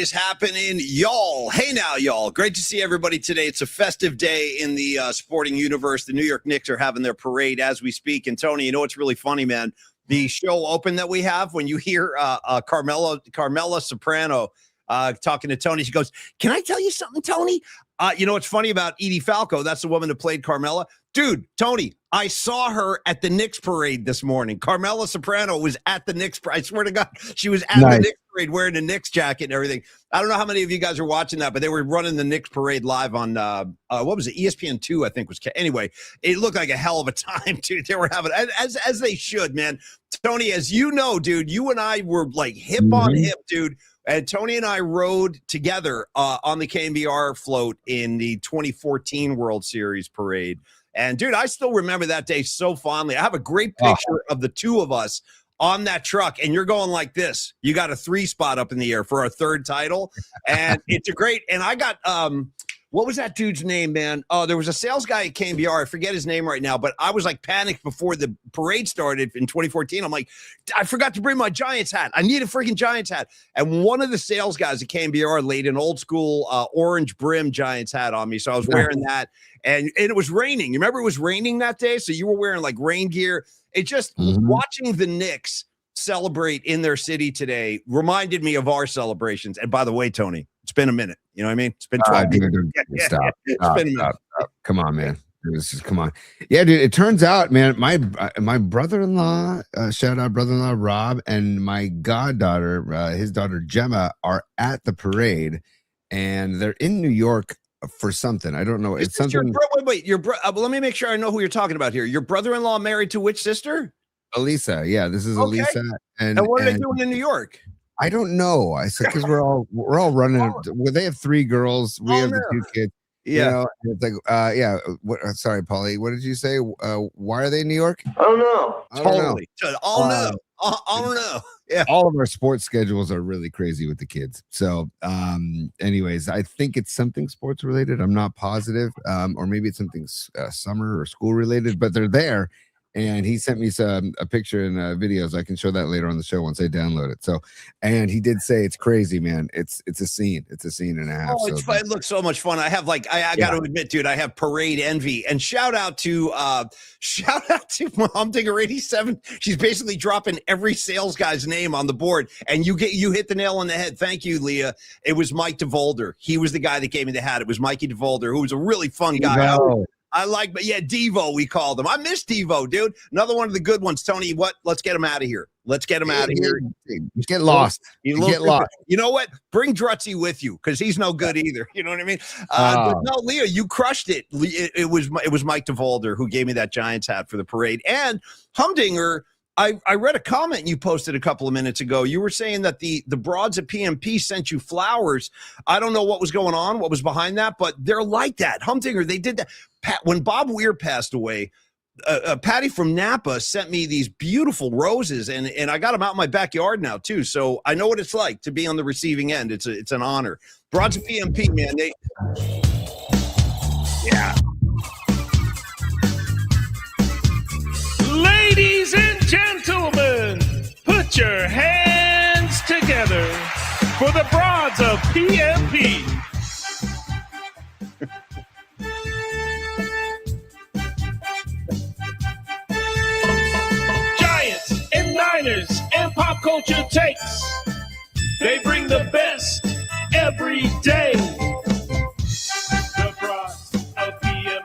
is happening, y'all? Hey now, y'all. Great to see everybody today. It's a festive day in the sporting universe. The New York Knicks are having their parade as we speak. And Tony, you know what's really funny, man? The show open that we have, when you hear Carmela Soprano talking to Tony, she goes, "Can I tell you something, Tony? You know what's funny about Edie Falco? That's the woman that played Carmela. Dude, Tony, I saw her at the Knicks parade this morning. Carmela Soprano was at the Knicks. I swear to God, she was at the Knicks parade wearing a Knicks jacket and everything. I don't know how many of you guys are watching that, but they were running the Knicks parade live on, what was it? ESPN2, I think was. Anyway, it looked like a hell of a time, dude. They were having, as they should, man. Tony, as you know, dude, you and I were like hip on hip, dude. And Tony and I rode together on the KNBR float in the 2014 World Series parade. And, dude, I still remember that day so fondly. I have a great picture of the two of us on that truck, and you're going like this. You got a 3-spot up in the air for our third title. And it's a great – and I got what was that dude's name, man? Oh, there was a sales guy at KNBR. I forget his name right now, but I was like panicked before the parade started in 2014. I'm like, I forgot to bring my Giants hat. I need a freaking Giants hat. And one of the sales guys at KNBR laid an old school orange brim Giants hat on me. So I was wearing that. And it was raining. You remember it was raining that day? So you were wearing like rain gear. It just watching the Knicks celebrate in their city today reminded me of our celebrations. And by the way, Tony, it's been a minute. You know what I mean? It's been 12 years. Stop. Come on, man. Come on. Yeah, dude. It turns out, man, my brother-in-law, shout out brother-in-law Rob, and my goddaughter, his daughter Gemma, are at the parade, and they're in New York for something. I don't know. It's something. Wait. Let me make sure I know who you're talking about here. Your brother-in-law married to which sister? Elisa. Yeah, this is Elisa. And what are they doing in New York? I don't know. I said because we're all running. Well, they have 3 girls. We have the 2 kids. Yeah. You know, it's like, sorry, Paulie. What did you say? Why are they in New York? I don't know. Totally. I don't know. Yeah. All of our sports schedules are really crazy with the kids. So, anyways, I think it's something sports related. I'm not positive. Or maybe it's something summer or school related, but they're there. And he sent me a picture and a video, so I can show that later on the show once I download it. So, and he did say it's crazy, man. It's a scene. It's a scene and a half. Oh, it's fun. It looks so much fun. I have like I got to admit, dude, I have parade envy. And shout out to Humdinger 87. She's basically dropping every sales guy's name on the board, and you hit the nail on the head. Thank you, Leah. It was Mike DeVolder. He was the guy that gave me the hat. It was Mikey DeVolder, who was a really fun guy. But yeah, Devo, we called him. I miss Devo, dude. Another one of the good ones. Tony, what? Let's get him out of here. Let's get him out of here. Get lost. Get lost. You know what? Bring Drutzy with you because he's no good either. You know what I mean? But no, Leah, you crushed it. It was Mike DeVolder who gave me that Giants hat for the parade. And Humdinger, I read a comment you posted a couple of minutes ago. You were saying that the broads at PMP sent you flowers. I don't know what was going on, what was behind that, but they're like that. Humdinger, they did that. When Bob Weir passed away, Patty from Napa sent me these beautiful roses, and I got them out in my backyard now too. So I know what it's like to be on the receiving end. It's an honor. Broads at PMP, man. Ladies and gentlemen, put your hands together for the Broads of PMP. Giants and Niners and pop culture takes. They bring the best every day. The Broads of PMP.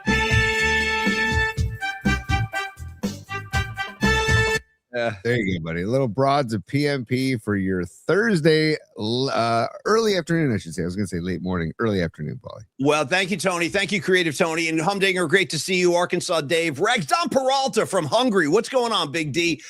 There you go, buddy. Little Broads of PMP for your Thursday, early afternoon, I should say. I was going to say late morning, early afternoon, Paulie. Well, thank you, Tony. Thank you, Creative Tony. And Humdinger, great to see you. Arkansas Dave. Rex, Don Peralta from Hungary. What's going on, Big D?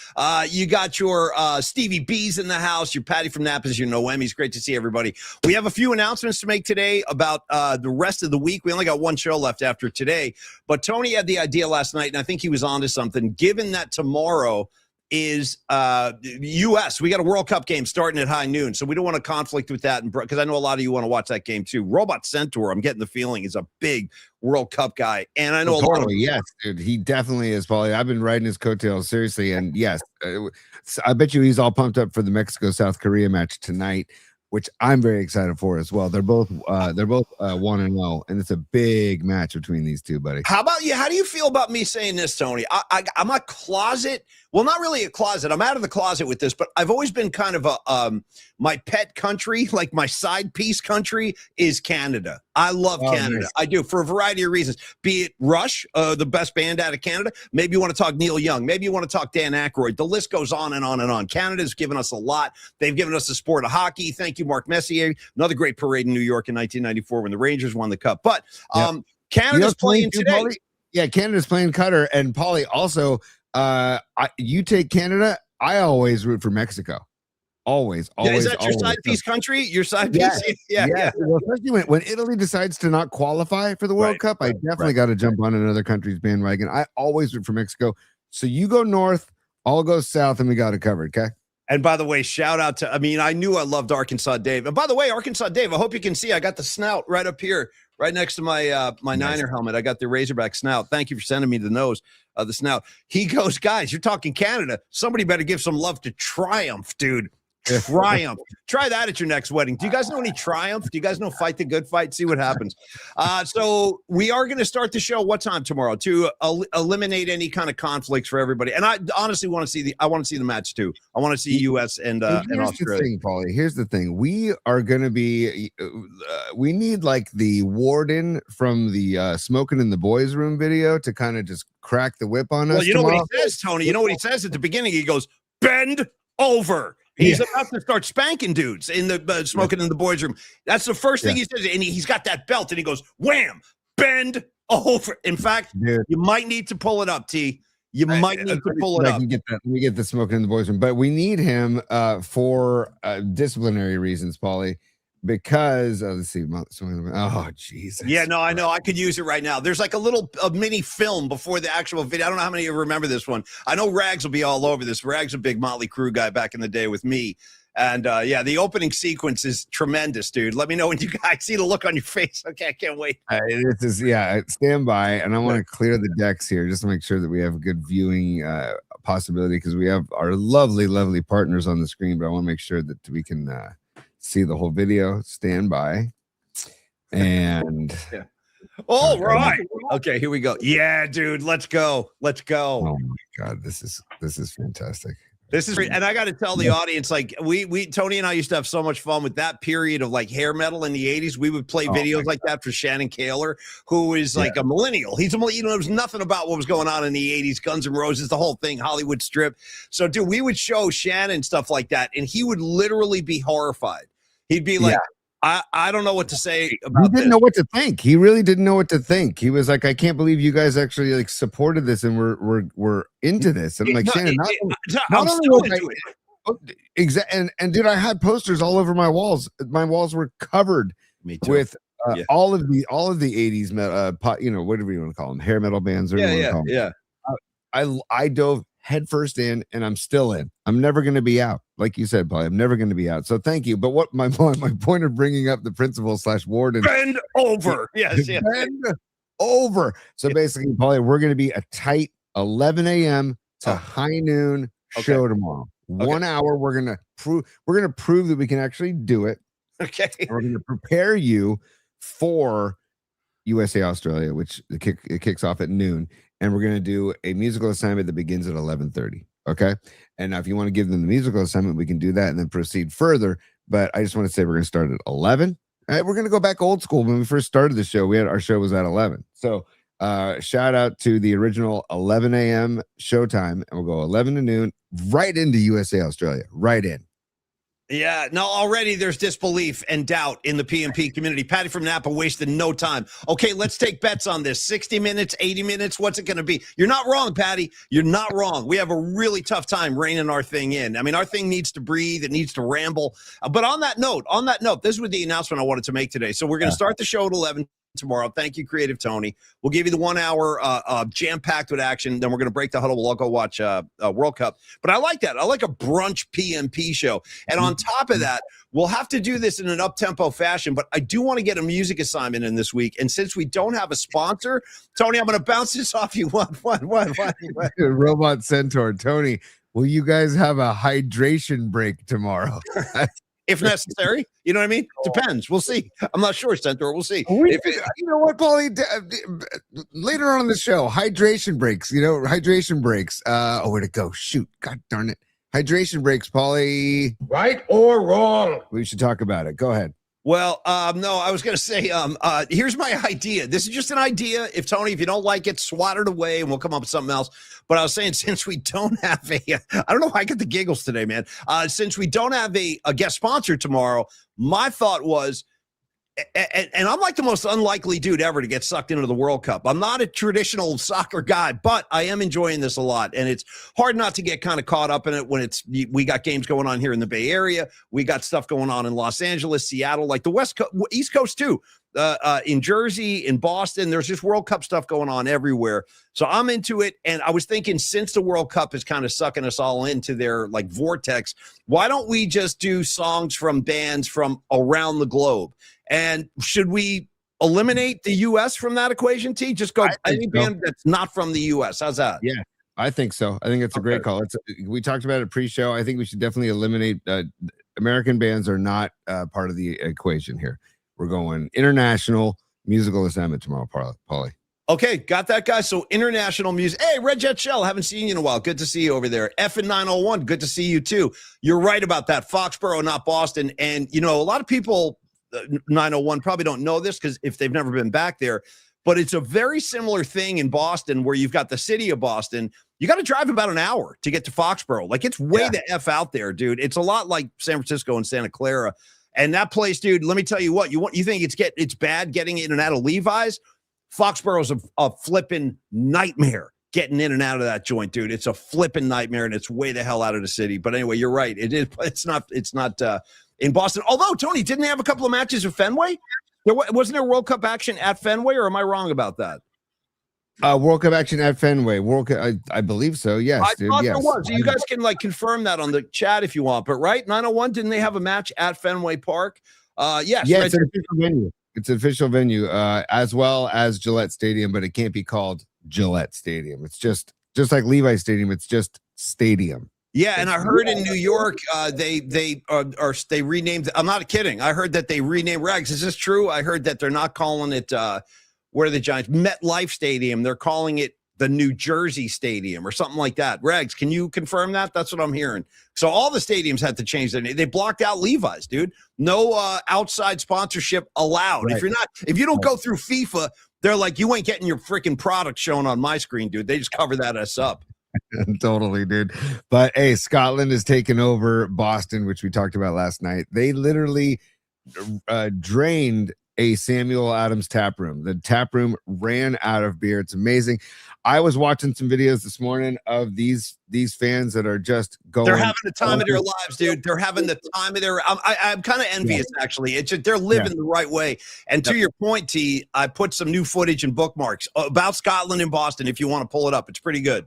You got your Stevie B's in the house, your Patty from Napa's, your Noemi's. Great to see everybody. We have a few announcements to make today about the rest of the week. We only got one show left after today. But Tony had the idea last night, and I think he was onto something. Given that tomorrow is U.S. We got a World Cup game starting at high noon, so we don't want to conflict with that, because I know a lot of you want to watch that game too. Robot Centaur, I'm getting the feeling, is a big World Cup guy, and I know a lot of yes, dude, he definitely is, Paulie. I've been riding his coattails seriously, and yes, I bet you he's all pumped up for the Mexico-South Korea match tonight. which I'm very excited for as well. They're both 1-0, and it's a big match between these two, buddy. How about you? How do you feel about me saying this, Tony? I'm a closet. Well, not really a closet. I'm out of the closet with this, but I've always been kind of a my pet country, like my side piece country, is Canada. I love Canada. Nice. I do, for a variety of reasons. Be it Rush, the best band out of Canada. Maybe you want to talk Neil Young. Maybe you want to talk Dan Aykroyd. The list goes on and on and on. Canada's given us a lot. They've given us the sport of hockey. Thank you, Mark Messier. Another great parade in New York in 1994 when the Rangers won the Cup. But Canada's playing today. Paulie? Yeah, Canada's playing Qatar. And Paulie, also, you take Canada. I always root for Mexico. Always. Is that your side piece country? Your side piece? Yeah. Well, especially when Italy decides to not qualify for the World Cup, I definitely got to jump on another country's bandwagon. I always root for Mexico. So you go north, I'll go south, and we got it covered, okay? And by the way, shout out to, I knew I loved Arkansas Dave. And by the way, Arkansas Dave, I hope you can see, I got the snout right up here, right next to my my Niner helmet. I got the Razorback snout. Thank you for sending me the nose of the snout. He goes, guys, you're talking Canada. Somebody better give some love to Triumph, dude. Triumph. Try that at your next wedding. Do you guys know any Triumph? Do you guys know Fight the Good Fight? See what happens. So we are going to start the show. What time tomorrow to eliminate any kind of conflicts for everybody? And I honestly want to see the match too. I want to see U.S. and Australia. The thing, Paulie. Here's the thing. We are going to be. We need like the warden from the Smoking in the Boys Room video to kind of just crack the whip on us. Well, you know what he says, Tony. You know what he says at the beginning. He goes, "Bend over." He's about to start spanking dudes in the Smoking in the Boys Room. That's the first thing he says. And he's got that belt and he goes, wham, bend over. In fact, you might need to pull it up, T. You might need to pull it up. Let me get the Smoking in the Boys Room. But we need him for disciplinary reasons, Paulie. Because let's see, oh Jesus! Yeah, no, I know. I could use it right now. There's like a mini film before the actual video. I don't know how many of you remember this one. I know Rags will be all over this. Rags a big Motley Crue guy back in the day with me, and the opening sequence is tremendous, dude. Let me know when you guys see the look on your face. Okay, I can't wait. Stand by, and I want to clear the decks here just to make sure that we have a good viewing possibility because we have our lovely, lovely partners on the screen, but I want to make sure that we can. See the whole video. Stand by. And all right. Okay, here we go. Yeah, dude. Let's go. Oh my God. This is fantastic. This is great. And I got to tell the audience, like we Tony and I used to have so much fun with that period of like hair metal in the 80s. We would play videos like that for Shannon Kaler, who is like a millennial. He's a millennial. There was nothing about what was going on in the 80s, Guns N' Roses, the whole thing, Hollywood Strip. So, dude, we would show Shannon stuff like that, and he would literally be horrified. He'd be like, I don't know what to say about this. He didn't know what to think. He really didn't know what to think. He was like, I can't believe you guys actually like supported this and we're into this. And I'm like, Shannon, I'm still into it. Exactly. And dude, I had posters all over my walls. My walls were covered with all of the 80s metal, whatever you want to call them, hair metal bands. I dove headfirst in, and I'm still in. I'm never going to be out. Like you said, Paulie, I'm never going to be out. So thank you. But what my point of bringing up the principal / warden. Bend over. Yes. Bend over. So basically, Paulie, we're going to be a tight 11 a.m. to high noon show tomorrow. 1 hour. We're going to prove that we can actually do it. Okay. We're going to prepare you for USA Australia, which it kicks off at noon. And we're going to do a musical assignment that begins at 11:30. Okay. And now if you want to give them the musical assignment, we can do that and then proceed further. But I just want to say we're going to start at 11. All right, we're going to go back old school. When we first started the show, our show was at 11. So shout out to the original 11 a.m. showtime. And we'll go 11 to noon right into USA Australia. Right in. Yeah, no, already there's disbelief and doubt in the PMP community. Patty from Napa wasted no time. Okay, let's take bets on this. 60 minutes, 80 minutes, what's it going to be? You're not wrong, Patty. You're not wrong. We have a really tough time reining our thing in. I mean, our thing needs to breathe. It needs to ramble. But on that note, this was the announcement I wanted to make today. So we're going to start the show at 11 tomorrow. Thank you, Creative Tony. We'll give you the 1 hour jam-packed with action. Then we're going to break the huddle. We'll all go watch World Cup. But I like that. I like a brunch PMP show. And on top of that, we'll have to do this in an up-tempo fashion. But I do want to get a music assignment in this week. And since we don't have a sponsor, Tony, I'm going to bounce this off you. What? Robot Centaur. Tony, will you guys have a hydration break tomorrow? if necessary. You know what I mean? Depends. We'll see. I'm not sure, Centaur. We'll see. You know what, Paulie? Later on in the show, hydration breaks. Hydration breaks. Where'd it go? Shoot. God darn it. Hydration breaks, Paulie. Right or wrong? We should talk about it. Go ahead. Well, no, I was going to say, here's my idea. This is just an idea. If you don't like it, swat it away and we'll come up with something else. But I was saying, since we don't have I don't know why I get the giggles today, man. Since we don't have a guest sponsor tomorrow, my thought was, and I'm like the most unlikely dude ever to get sucked into the World Cup. I'm not a traditional soccer guy, but I am enjoying this a lot. And it's hard not to get kind of caught up in it when we got games going on here in the Bay Area. We got stuff going on in Los Angeles, Seattle, like the West Coast, East Coast too. In Jersey, in Boston, there's just World Cup stuff going on everywhere. So I'm into it. And I was thinking, since the World Cup is kind of sucking us all into their like vortex, why don't we just do songs from bands from around the globe? And should we eliminate the U.S. from that equation, T? Just go any band that's not from the U.S. How's that? Yeah, I think so. I think it's a great call. We talked about it pre-show. I think we should definitely eliminate American bands are not part of the equation here. We're going international musical assignment tomorrow, Paulie. Okay, got that, guy. So international music. Hey, Red Jet Shell, haven't seen you in a while. Good to see you over there. F and 901, good to see you too. You're right about that. Foxborough, not Boston. And, a lot of people, 901, probably don't know this because if they've never been back there, but it's a very similar thing in Boston where you've got the city of Boston. You got to drive about an hour to get to Foxborough. Like, it's way the F out there, dude. It's a lot like San Francisco and Santa Clara. And that place, dude, let me tell you what, you think it's bad getting in and out of Levi's? Foxborough's a flipping nightmare getting in and out of that joint, dude. It's a flipping nightmare, and it's way the hell out of the city. But anyway, you're right. It's not in Boston. Although, Tony, didn't they have a couple of matches at Fenway? Wasn't there World Cup action at Fenway, or am I wrong about that? World Cup action at Fenway. I believe so. Yes, I thought there was. So you guys can confirm that on the chat if you want. But right, 901, didn't they have a match at Fenway Park? Yes. Yeah, it's an official venue. It's an official venue, as well as Gillette Stadium, but it can't be called Gillette Stadium. It's just like Levi's Stadium. It's just stadium. Yeah, and I heard in New York they renamed. I'm not kidding. I heard that they renamed Rags. Is this true? I heard that they're not calling it. Where are the Giants? MetLife Stadium. They're calling it the New Jersey Stadium or something like that. Rags, can you confirm that? That's what I'm hearing. So all the stadiums had to change their name. They blocked out Levi's, dude. No outside sponsorship allowed. Right. If you don't go through FIFA, they're like, you ain't getting your freaking product shown on my screen, dude. They just cover that us up. Totally, dude. But hey, Scotland has taken over Boston, which we talked about last night. They literally drained a Samuel Adams tap room. The tap room ran out of beer. It's amazing. I was watching some videos this morning of these fans that are just going. They're having the time of their lives, dude. They're having the time of their. I'm kind of envious, actually. It's just, they're living the right way. And to your point, T, I put some new footage and bookmarks about Scotland and Boston. If you want to pull it up, it's pretty good.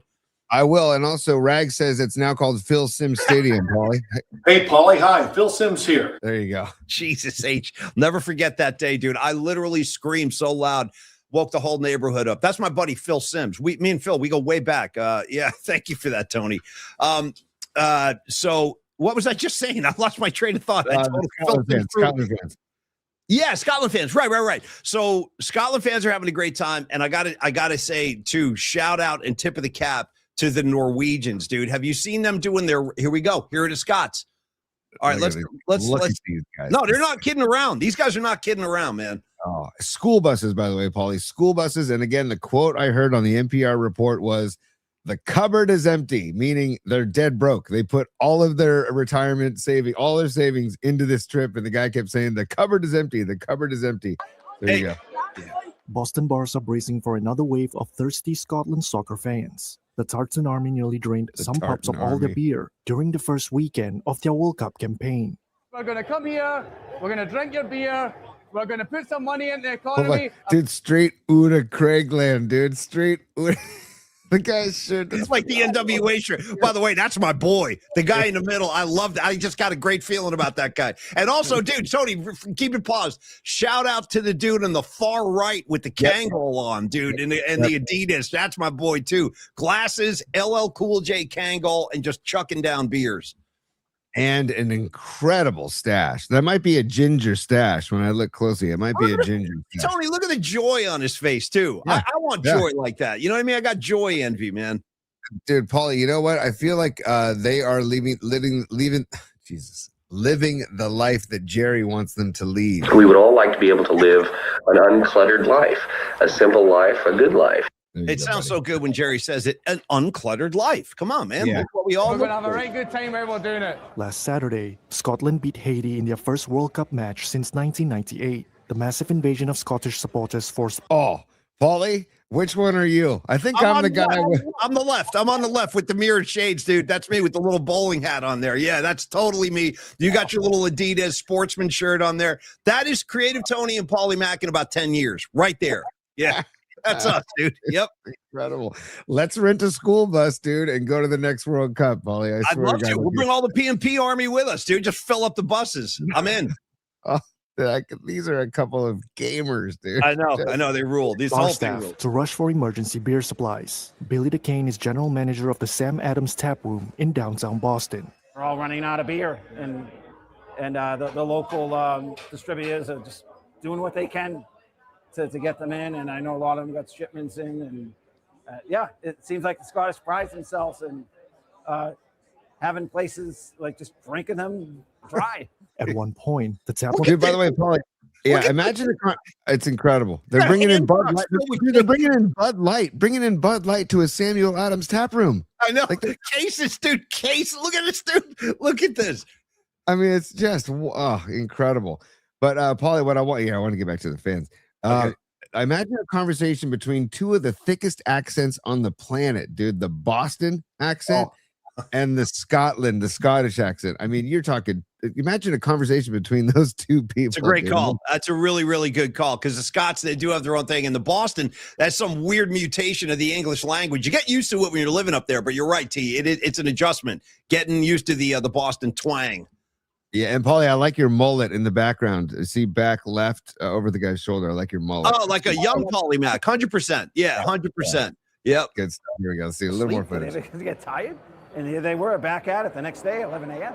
I will. And also, Rag says it's now called Phil Simms Stadium, Paulie. Hey, Paulie. Hi. Phil Simms here. There you go. Jesus H. Never forget that day, dude. I literally screamed so loud, woke the whole neighborhood up. That's my buddy, Phil Simms. Me and Phil, we go way back. Yeah, thank you for that, Tony. So what was I just saying? I lost my train of thought. Scotland fans. Yeah, Scotland fans. Right. So Scotland fans are having a great time. And I gotta say, too, shout out and tip of the cap to the Norwegians, dude. Have you seen them doing their? Here we go. Here are the Scots. All right, let's. These guys. No, they're not kidding around. These guys are not kidding around, man. Oh, school buses, by the way, Paulie. School buses, and again, the quote I heard on the NPR report was, "The cupboard is empty," meaning they're dead broke. They put all of their retirement saving, all their savings into this trip, and the guy kept saying, "The cupboard is empty. The cupboard is empty." There you go. Yeah. Boston bars are bracing for another wave of thirsty Scotland soccer fans. The Tartan Army nearly drained some pubs of all their beer during the first weekend of their World Cup campaign. We're going to come here, we're going to drink your beer, we're going to put some money in the economy. Dude, straight Uda Craigland, dude. Straight Uda. The guy's shirt. It's like the NWA shirt. By the way, that's my boy. The guy in the middle. I loved it. I just got a great feeling about that guy. And also, dude, Tony, keep it paused. Shout out to the dude on the far right with the Kangol on, dude, and the Adidas. That's my boy, too. Glasses, LL Cool J Kangol, and just chucking down beers. and an incredible stash. That might be a ginger stash. When I look closely, it might be a ginger stash. Tony, look at the joy on his face too. Yeah. I want joy like that. You know what I mean? I got joy envy, man. Dude, Paulie, you know what? I feel like they are living the life that Jerry wants them to lead. We would all like to be able to live an uncluttered life, a simple life, a good life. It sounds so good when Jerry says it, an uncluttered life. Come on, man. Yeah. Look what we all We're going to have a look very good time while we're doing it. Last Saturday, Scotland beat Haiti in their first World Cup match since 1998. The massive invasion of Scottish supporters forced. Oh, Paulie, which one are you? I think I'm the guy. I'm the left. I'm on the left with the mirrored shades, dude. That's me with the little bowling hat on there. Yeah, that's totally me. You got your little Adidas sportsman shirt on there. That is Creative Tony and Paulie Mack in about 10 years. Right there. Yeah. That's us, dude. Yep. Incredible. Let's rent a school bus, dude, and go to the next World Cup, Paulie. I'd love to. We'll bring all the PMP army with us, dude. Just fill up the buses. I'm in. These are a couple of gamers, dude. I know. They rule. These Bar whole staff thing rule. to rush for emergency beer supplies. Billy DeCane is general manager of the Sam Adams Tap Room in downtown Boston. We're all running out of beer, and the local distributors are just doing what they can to get them in. And I know a lot of them got shipments in, and it seems like the Scottish pride themselves in having places like just drinking them dry. At one point, the tap room. Dude, by the way, Paulie, imagine it's incredible. They're bringing in Bud Light. They're bringing in Bud Light, to a Samuel Adams tap room. I know. Like the cases, dude. Look at this, dude. Look at this. I mean, it's just incredible. But Paulie, I want to get back to the fans. Okay. I imagine a conversation between two of the thickest accents on the planet, dude. The Boston accent and the Scottish accent. I mean, you're talking. Imagine a conversation between those two people. It's a great call. That's a really, really good call, because the Scots, they do have their own thing. And the Boston, that's some weird mutation of the English language. You get used to it when you're living up there, but you're right, T. It's an adjustment. Getting used to the Boston twang. Yeah, and Paulie, I like your mullet in the background. See back left over the guy's shoulder. I like your mullet. Oh, like a young Paulie Mack, 100%. Yeah, 100%. Yep. Good stuff. Here we go. See a little more footage. They get tired, and here they were back at it the next day, 11 a.m.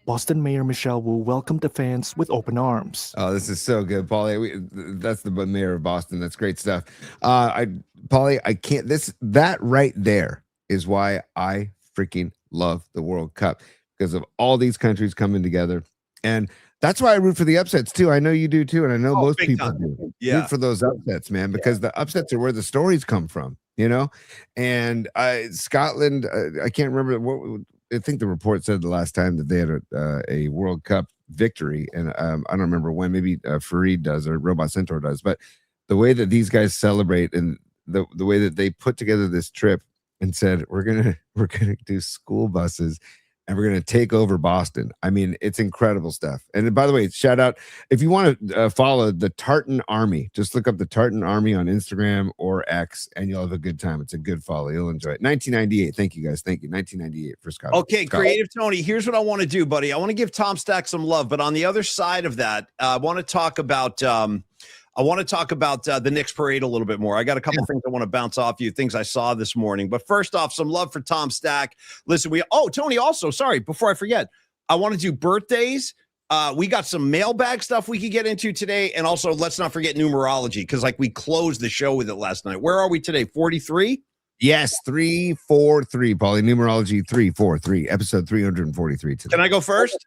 Boston Mayor Michelle Wu welcomed the fans with open arms. Oh, this is so good, Paulie. That's the mayor of Boston. That's great stuff. Paulie, I can't. That right there is why I freaking love the World Cup, because of all these countries coming together, and that's why I root for the upsets too. I know you do too, and I know most people do. Yeah. Root for those upsets, man, because the upsets are where the stories come from, you know. And Scotland, I can't remember what. I think the report said the last time that they had a World Cup victory, and I don't remember when. Maybe Fareed does or Robot Centaur does, but the way that these guys celebrate and the way that they put together this trip and said we're gonna do school buses and we're gonna take over Boston. I mean, it's incredible stuff. And by the way, shout out if you want to follow the Tartan Army. Just look up the Tartan Army on Instagram or X, and you'll have a good time. It's a good follow. You'll enjoy it. 1998. Thank you guys. Thank you. 1998 for Scott. Okay, Creative Tony. Here's what I want to do, buddy. I want to give Tom Stack some love, but on the other side of that, I want to talk about. The Knicks parade a little bit more. I got a couple things I want to bounce off you, things I saw this morning. But first off, some love for Tom Stack. Listen, Tony, also, sorry, before I forget, I want to do birthdays. We got some mailbag stuff we could get into today. And also, let's not forget numerology, because we closed the show with it last night. Where are we today? 43? Yes, 343, Paulie. Numerology 343, episode 343 today. Can I go first?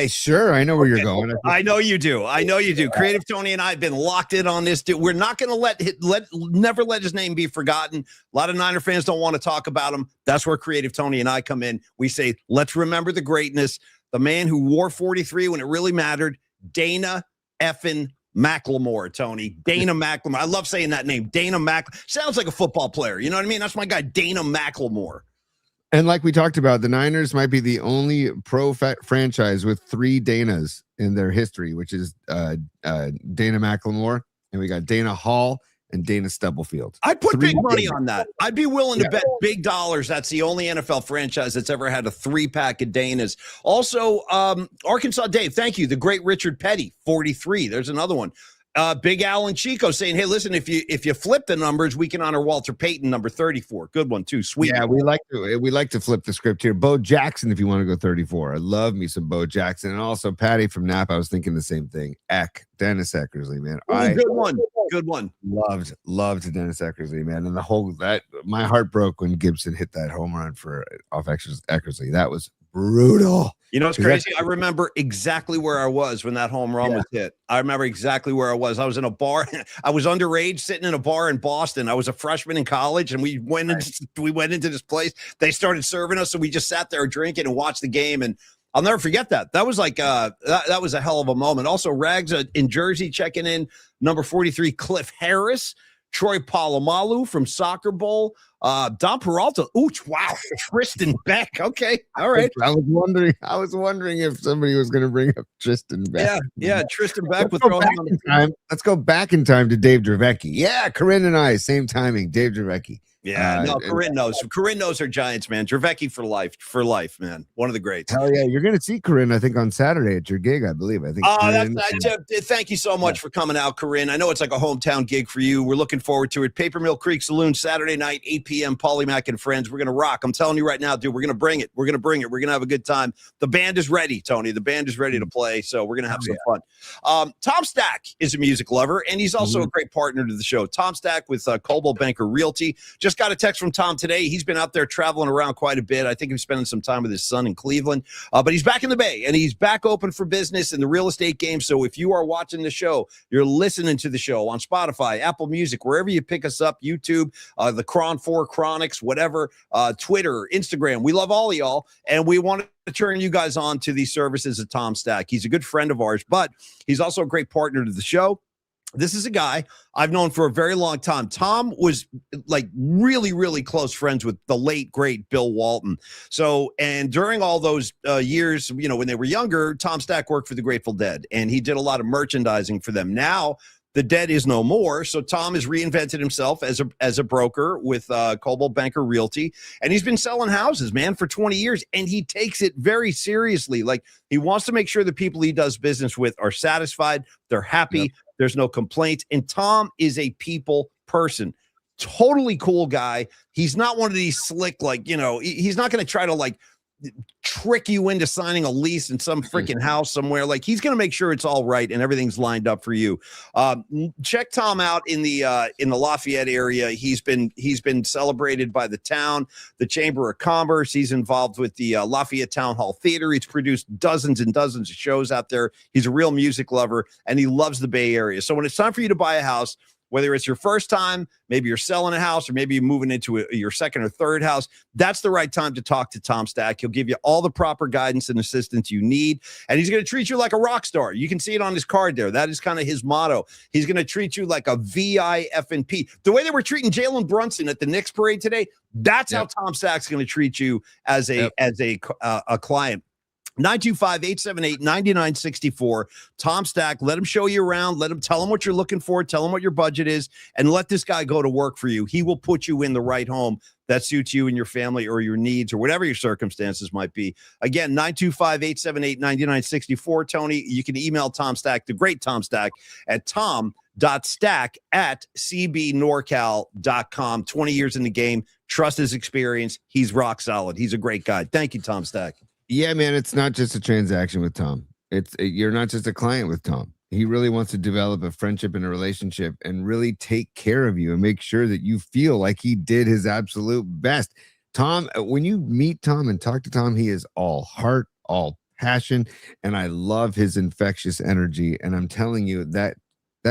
Sure. I know where you're going. I know you do. Creative Tony and I have been locked in on this. We're not going to never let his name be forgotten. A lot of Niner fans don't want to talk about him. That's where Creative Tony and I come in. We say, let's remember the greatness. The man who wore 43 when it really mattered, Dana effing McLemore, Tony. Dana McLemore. I love saying that name. Dana McLemore. Sounds like a football player. You know what I mean? That's my guy, Dana McLemore. And like we talked about, the Niners might be the only pro franchise with 3 Danas in their history, which is Dana McLemore, and we got Dana Hall and Dana Stubblefield. I'd put big money on that. I'd be willing to bet big dollars. That's the only NFL franchise that's ever had a 3-pack of Danas. Also, Arkansas Dave, thank you. The great Richard Petty, 43. There's another one. Big Al and Chico saying, "Hey, listen, if you flip the numbers, we can honor Walter Payton, number 34. Good one too. Sweet. Yeah, we like to flip the script here. Bo Jackson, if you want to go 34, I love me some Bo Jackson, and also Patty from Napa. I was thinking the same thing. Dennis Eckersley, man. Good one. Loved Dennis Eckersley, man, and the whole my heart broke when Gibson hit that home run off Eckersley. That was brutal. You know, it's crazy. I remember exactly where I was when that home run was hit. I remember exactly where I was. I was in a bar. I was underage, sitting in a bar in Boston. I was a freshman in college, and we went into this place. They started serving us, so we just sat there drinking and watched the game. And I'll never forget that. That was like that was a hell of a moment. Also, Rags in Jersey checking in, number 43, Cliff Harris. Troy Polamalu from Soccer Bowl. Don Peralta. Ooch, wow. Tristan Beck. Okay. All right. I was wondering if somebody was going to bring up Tristan Beck. Yeah. Tristan Beck. Let's go back in time to Dave Dravecki. Yeah, Corinne and I, same timing. Dave Dravecki. Yeah, Corinne knows. Corinne knows her Giants, man. Dravecki for life, man. One of the greats. Hell yeah, you're going to see Corinne, I think, on Saturday at your gig, I believe. I think. Thank you so much for coming out, Corinne. I know it's like a hometown gig for you. We're looking forward to it. Paper Mill Creek Saloon, Saturday night, 8 p.m. Paulie Mack and friends. We're going to rock. I'm telling you right now, dude. We're going to bring it. We're going to have a good time. The band is ready, Tony. The band is ready to play, so we're going to have some fun. Tom Stack is a music lover, and he's also a great partner to the show. Tom Stack with Coldwell Banker Realty. Just got a text from Tom today. He's been out there traveling around quite a bit. I think he's spending some time with his son in Cleveland, but he's back in the Bay, and he's back open for business in the real estate game. So if you are watching the show, you're listening to the show on Spotify, Apple Music, wherever you pick us up, YouTube, the Cron 4 Chronics, whatever, Twitter, Instagram. We love all of y'all, and we want to turn you guys on to these services of Tom Stack. He's a good friend of ours, but he's also a great partner to the show. This is a guy I've known for a very long time. Tom was like really, really close friends with the late, great Bill Walton. So, and during all those years, you know, when they were younger, Tom Stack worked for the Grateful Dead, and he did a lot of merchandising for them. Now, the Dead is no more, so Tom has reinvented himself as a broker with Coldwell Banker Realty, and he's been selling houses, man, for 20 years, and he takes it very seriously. Like, he wants to make sure the people he does business with are satisfied, they're happy, there's no complaints, and Tom is a people person. Totally cool guy. He's not one of these slick, like, you know, he's not going to try to, like, trick you into signing a lease in some freaking house somewhere. Like, he's going to make sure it's all right and everything's lined up for you. Check Tom out in the Lafayette area. He's been celebrated by the town, the Chamber of Commerce. He's involved with the Lafayette Town Hall Theater. He's produced dozens and dozens of shows out there. He's a real music lover, and he loves the Bay Area. So when it's time for you to buy a house, whether it's your first time, maybe you're selling a house, or maybe you're moving into your second or third house, that's the right time to talk to Tom Stack. He'll give you all the proper guidance and assistance you need, and he's going to treat you like a rock star. You can see it on his card there. That is kind of his motto. He's going to treat you like a VIFNP. The way they were treating Jalen Brunson at the Knicks parade today, that's how Tom Stack's going to treat you as a client. 925-878-9964. Tom Stack, let him show you around. Tell him what you're looking for. Tell him what your budget is, and let this guy go to work for you. He will put you in the right home that suits you and your family or your needs or whatever your circumstances might be. Again, 925-878-9964. Tony, you can email Tom Stack, the great Tom Stack, at tom.stack@cbnorcal.com. 20 years in the game. Trust his experience. He's rock solid. He's a great guy. Thank you, Tom Stack. Yeah, man, it's not just a transaction with Tom. You're not just a client with Tom. He really wants to develop a friendship and a relationship and really take care of you and make sure that you feel like he did his absolute best. Tom, when you meet Tom and talk to Tom, he is all heart, all passion, and I love his infectious energy. And I'm telling you that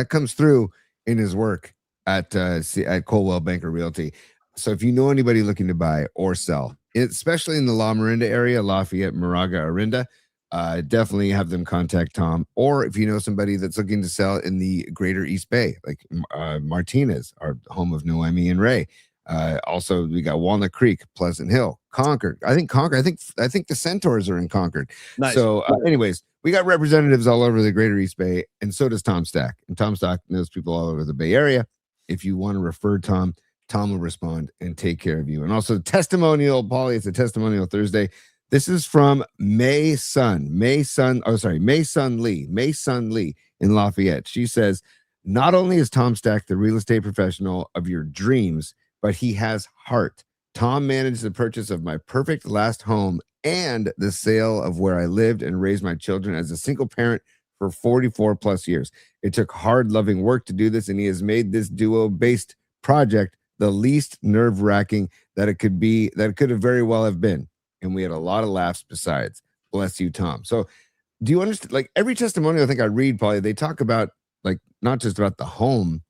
comes through in his work at Coldwell Banker Realty. So if you know anybody looking to buy or sell, especially in the La Miranda area, Lafayette, Moraga, Orinda, definitely have them contact Tom. Or if you know somebody that's looking to sell in the greater East Bay, like Martinez, our home of Noemi and Ray. Also, we got Walnut Creek, Pleasant Hill, Concord. I think the Centaurs are in Concord. Nice. So anyways, we got representatives all over the greater East Bay, and so does Tom Stack. And Tom Stack knows people all over the Bay Area. If you want to refer Tom will respond and take care of you. And also testimonial, Paulie, it's a testimonial Thursday. This is from May Sun Lee in Lafayette. She says, Not only is Tom Stack the real estate professional of your dreams, but he has heart. Tom managed the purchase of my perfect last home and the sale of where I lived and raised my children as a single parent for 44 plus years. It took hard, loving work to do this, and he has made this duo-based project the least nerve-wracking that it could have very well have been. And we had a lot of laughs besides. Bless you, Tom. So do you understand? Like every testimonial I think I read, Paulie, they talk about like not just about the home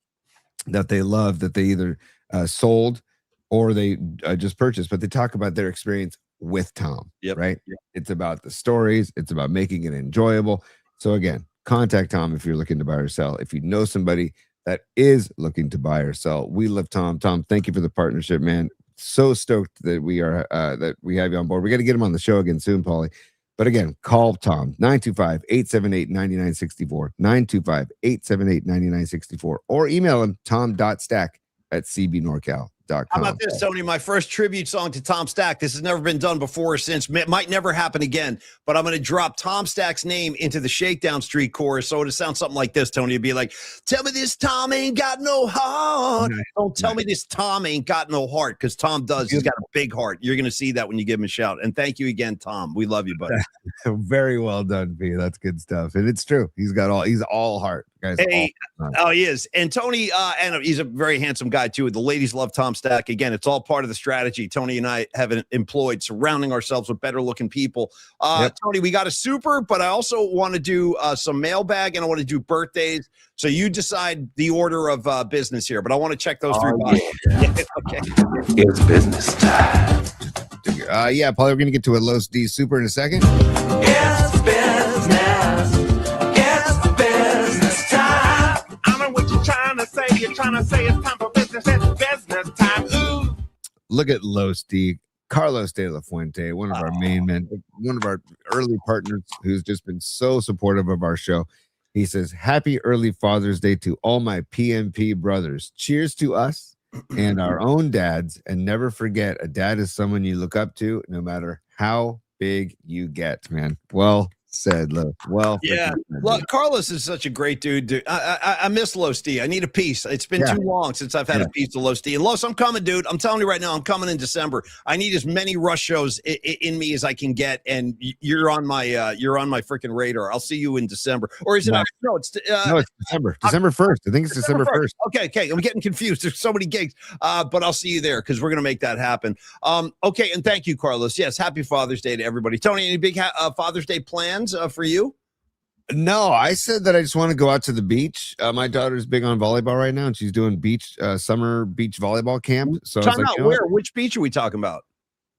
that they love, that they either sold or they just purchased, but they talk about their experience with Tom. Yep. Right? Yep. It's about the stories. It's about making it enjoyable. So again, contact Tom if you're looking to buy or sell. If you know somebody that is looking to buy or sell, we love Tom. Tom, thank you for the partnership, man. So stoked that we are that we have you on board. We got to get him on the show again soon, Paulie. But again, call Tom, 925-878-9964, 925-878-9964, or email him, tom.stack@cbnorcal.com. How about this, Tony? My first tribute song to Tom Stack. This has never been done before since. It might never happen again, but I'm going to drop Tom Stack's name into the Shakedown Street chorus. So it'll sound something like this, Tony. It'd be like, tell me this Tom ain't got no heart. Nice. Don't tell me this Tom ain't got no heart, because Tom does. He's got a big heart. You're going to see that when you give him a shout. And thank you again, Tom. We love you, buddy. Very well done, P. That's good stuff. And it's true. He's all heart. Guys, hey, he is. And Tony, and he's a very handsome guy, too. The ladies love Tom Stack. Again, it's all part of the strategy Tony and I have employed, surrounding ourselves with better-looking people. Yep. Tony, we got a super, but I also want to do some mailbag, and I want to do birthdays. So you decide the order of business here, but I want to check those three boxes. Yeah. Okay. It's business time. Yeah, Paulie, we're going to get to a Los D super in a second. It's business. It's business time. I know what you're trying to say. You're trying to say it's time for business. It's business time. Ooh. Look at Los D. Carlos de la Fuente, one of our main men, one of our early partners who's just been so supportive of our show. He says, happy early Father's Day to all my PMP brothers. Cheers to us and our own dads. And never forget, a dad is someone you look up to no matter how big you get, man. Well said, Lo. Well, yeah. Look, Carlos is such a great dude. I miss Los D. I need a piece. It's been too long since I've had a piece of Los D. And Los, I'm coming, dude. I'm telling you right now, I'm coming in December. I need as many Rush shows in me as I can get, and you're on my freaking radar. I'll see you in December, or is it? No, it's December. December 1st. I think it's December 1st. Okay. I'm getting confused. There's so many gigs, but I'll see you there because we're gonna make that happen. Okay, and thank you, Carlos. Yes, happy Father's Day to everybody. Tony, any big Father's Day plans for you? No, I said that I just want to go out to the beach. My daughter's big on volleyball right now, and she's doing summer beach volleyball camp. So where? Which beach are we talking about?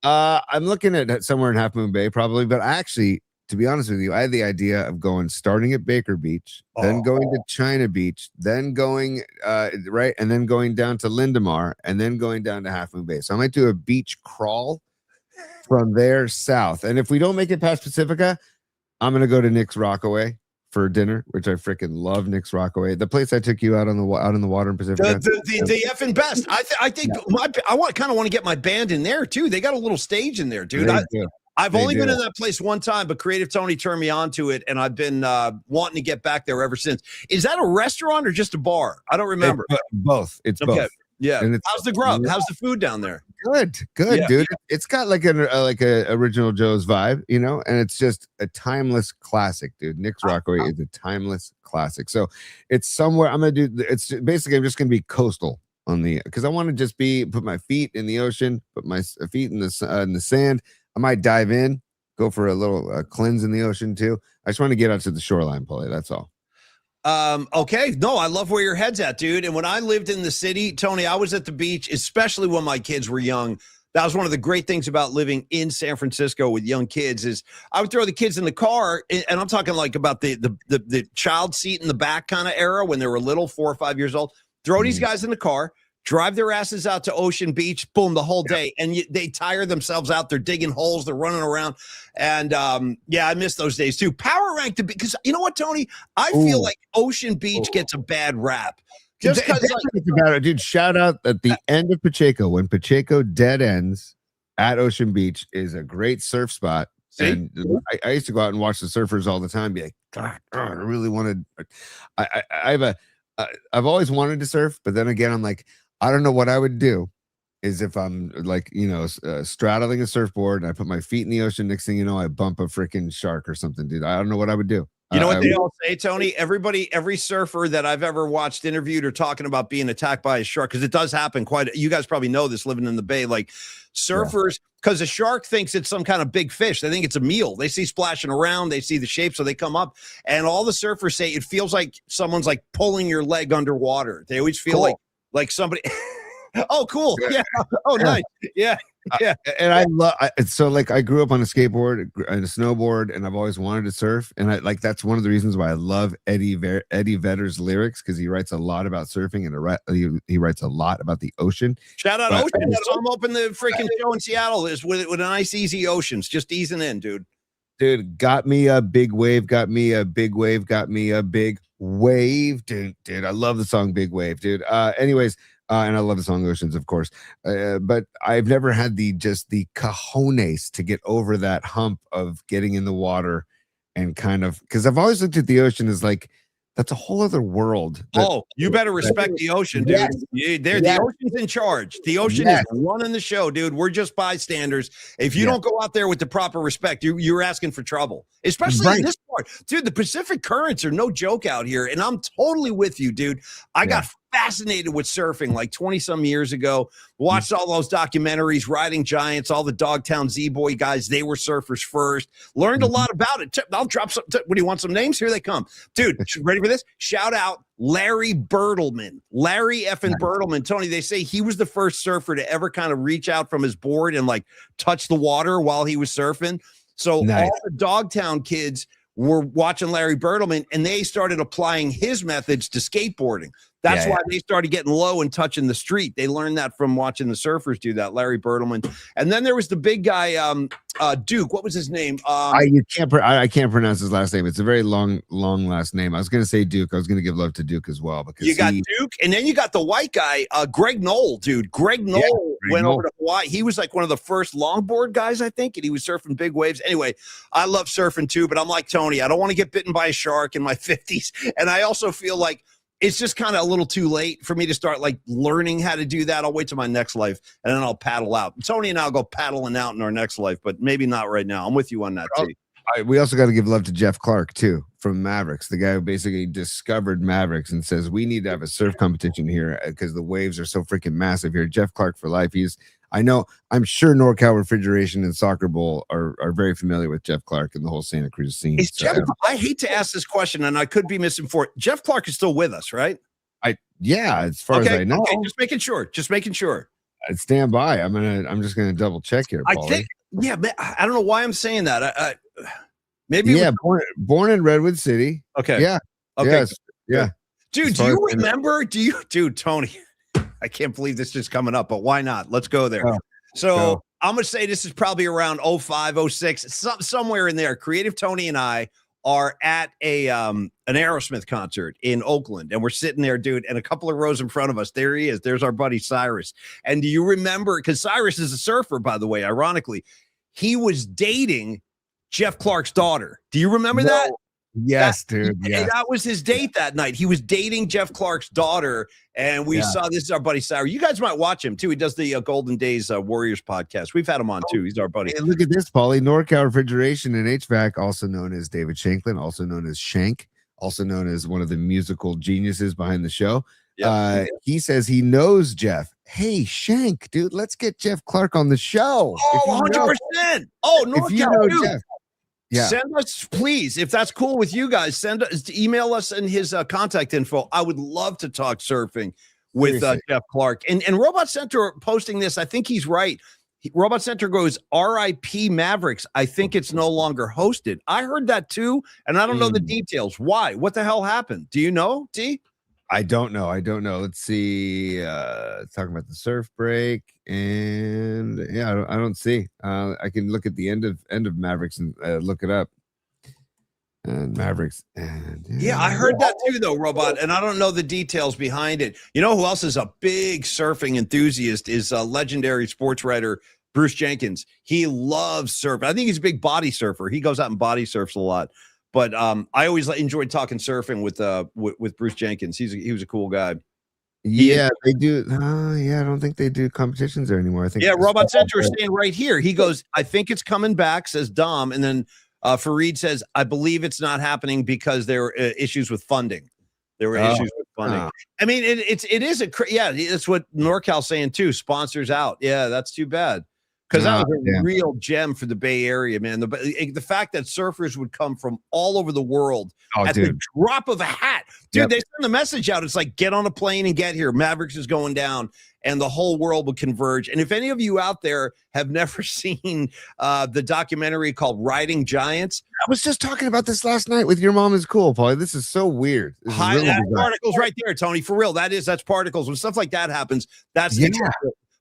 I'm looking at somewhere in Half Moon Bay, probably. But actually, to be honest with you, I had the idea of starting at Baker Beach, then going to China Beach, then going right, and then going down to Lindemar, and then going down to Half Moon Bay. So I might do a beach crawl from there south. And if we don't make it past Pacifica, I'm gonna go to Nick's Rockaway for dinner, which I freaking love. Nick's Rockaway, the place I took you out in the water in Pacifica. The effing best. I think I kind of want to get my band in there too. They got a little stage in there, dude. I've only been in that place one time, but Creative Tony turned me on to it, and I've been wanting to get back there ever since. Is that a restaurant or just a bar? I don't remember. Both. It's okay. Both. Yeah. How's the grub? How's the food down there? Good, dude. It's got like a original Joe's vibe, and it's just a timeless classic, dude. Nick's Rockaway is a timeless classic. So it's somewhere I'm just gonna be coastal because I want to just put my feet in the ocean, put my feet in the sand. I might dive in, go for a little cleanse in the ocean too. I just want to get out to the shoreline, Paulie. That's all. Okay. No, I love where your head's at, dude. And when I lived in the city, Tony, I was at the beach, especially when my kids were young. That was one of the great things about living in San Francisco with young kids is I would throw the kids in the car, and I'm talking like about the child seat in the back kind of era when they were little, 4 or 5 years old. Throw these guys in the car, drive their asses out to Ocean Beach, boom, the whole day. And they tire themselves out. They're digging holes. They're running around. And, I miss those days too. Power rank to because you know what, Tony? I feel like Ocean Beach gets a bad rap. Just because, dude, shout out at the end of Pacheco, when Pacheco dead ends at Ocean Beach is a great surf spot. See? And I used to go out and watch the surfers all the time. Be like, God, I really wanted. I have I've always wanted to surf, but then again, I'm like, I don't know what I would do. Is if I'm like, straddling a surfboard and I put my feet in the ocean, next thing you know, I bump a freaking shark or something, dude. I don't know what I would do. You know what they all say, Tony? Every surfer that I've ever watched interviewed or talking about being attacked by a shark, because it does happen you guys probably know this living in the Bay, like surfers, because a shark thinks it's some kind of big fish. They think it's a meal. They see splashing around, they see the shape, so they come up. And all the surfers say it feels like someone's like pulling your leg underwater. They always feel like somebody. Oh, cool. Yeah. Oh, nice. Yeah. Yeah. And I love so like I grew up on a skateboard and a snowboard, and I've always wanted to surf. And that's one of the reasons why I love Eddie Vedder's lyrics, because he writes a lot about surfing and he writes a lot about the ocean. Shout out Ocean. I'm open the freaking show in Seattle is with a nice easy Oceans, just easing in, dude. Dude, got me a big wave, got me a big wave, got me a big wave. Dude, I love the song Big Wave, dude. Anyways. And I love the song Oceans, of course. But I've never had the cojones to get over that hump of getting in the water and kind of, because I've always looked at the ocean as like, that's a whole other world. You better respect the ocean, dude. Yes. The ocean's in charge. The ocean is running the show, dude. We're just bystanders. If you don't go out there with the proper respect, you're asking for trouble, especially in this part. Dude, the Pacific currents are no joke out here, and I'm totally with you, dude. I got fascinated with surfing like 20 some years ago. Watched all those documentaries, Riding Giants, all the Dogtown Z-Boy guys. They were surfers first. Learned a lot about it. I'll drop some. What do you want? Some names? Here they come. Dude, ready for this? Shout out Larry Bertleman. Larry effing Bertleman. Tony, they say he was the first surfer to ever kind of reach out from his board and like touch the water while he was surfing. So all the Dogtown kids were watching Larry Bertleman, and they started applying his methods to skateboarding. That's why they started getting low and touching the street. They learned that from watching the surfers do that, Larry Bertleman. And then there was the big guy, Duke. What was his name? I can't pronounce his last name. It's a very long last name. I was going to say Duke. I was going to give love to Duke as well. Because you got Duke, and then you got the white guy, Greg Knoll, dude. Greg Knoll went over to Hawaii. He was like one of the first longboard guys, I think, and he was surfing big waves. Anyway, I love surfing too, but I'm like Tony. I don't want to get bitten by a shark in my 50s. And I also feel like it's just kind of a little too late for me to start like learning how to do that. I'll wait till my next life, and then I'll paddle out. Tony and I'll go paddling out in our next life, but maybe not right now. I'm with you on that, T. We also got to give love to Jeff Clark too, from Mavericks, the guy who basically discovered Mavericks and says we need to have a surf competition here because the waves are so freaking massive here. Jeff Clark for life. I'm sure NorCal Refrigeration and Soccer Bowl are very familiar with Jeff Clark and the whole Santa Cruz scene. I hate to ask this question, and I could be misinformed. Jeff Clark is still with us, right? As far as I know. Okay, just making sure. I'd stand by. I'm just gonna double check here, Paulie. I don't know why I'm saying that. Born in Redwood City. Okay. Yeah. Okay. Yeah. Dude, do you remember? Dude, Tony? I can't believe this is coming up, but why not? Let's go there. I'm going to say this is probably around 05, 06, somewhere in there. Creative Tony and I are at an Aerosmith concert in Oakland, and we're sitting there, dude, and a couple of rows in front of us, there he is. There's our buddy Cyrus. And do you remember, because Cyrus is a surfer, by the way, ironically, he was dating Jeff Clark's daughter. Do you remember that? Yes, dude. Yeah. And that was his date that night. He was dating Jeff Clark's daughter, and we saw this is our buddy Cyrus. You guys might watch him too. He does the Golden Days Warriors podcast. We've had him on too. He's our buddy. Hey, look at this, Paulie. NorCal Refrigeration and HVAC, also known as David Shanklin, also known as Shank, also known as one of the musical geniuses behind the show. Yep. He says he knows Jeff. Hey, Shank, dude, let's get Jeff Clark on the show. Oh, 100%. If you know Jeff. Yeah. Send us, please, if that's cool with you guys, email us and his contact info. I would love to talk surfing with Jeff Clark. And Robot Center posting this, I think he's right. Robot Center goes, RIP Mavericks. I think it's no longer hosted. I heard that too, and I don't know the details. Why? What the hell happened? Do you know, T? I don't know. Let's see. Talking about the surf break, and I don't see. I can look at the end of Mavericks and look it up. And Mavericks. And, I heard that too, though, Robot, and I don't know the details behind it. You know who else is a big surfing enthusiast is legendary sports writer Bruce Jenkins. He loves surfing. I think he's a big body surfer. He goes out and body surfs a lot. But I always enjoyed talking surfing with Bruce Jenkins. He was a cool guy. Yeah, they do. Yeah, I don't think they do competitions there anymore. I think. Yeah, Robot Center is staying right here. He goes, I think it's coming back, says Dom, and then Fareed says, I believe it's not happening because there are issues with funding. There were issues with funding. I mean, it is that's what NorCal's saying too. Sponsors out. Yeah, that's too bad. Because that was a real gem for the Bay Area, man. The fact that surfers would come from all over the world at the drop of a hat. Dude, they send the message out. It's like, get on a plane and get here. Mavericks is going down, and the whole world would converge. And if any of you out there have never seen the documentary called Riding Giants. I was just talking about this last night with Your Mom is Cool, Paulie. This is so weird. Particles right there, Tony. For real, that's particles. When stuff like that happens, that's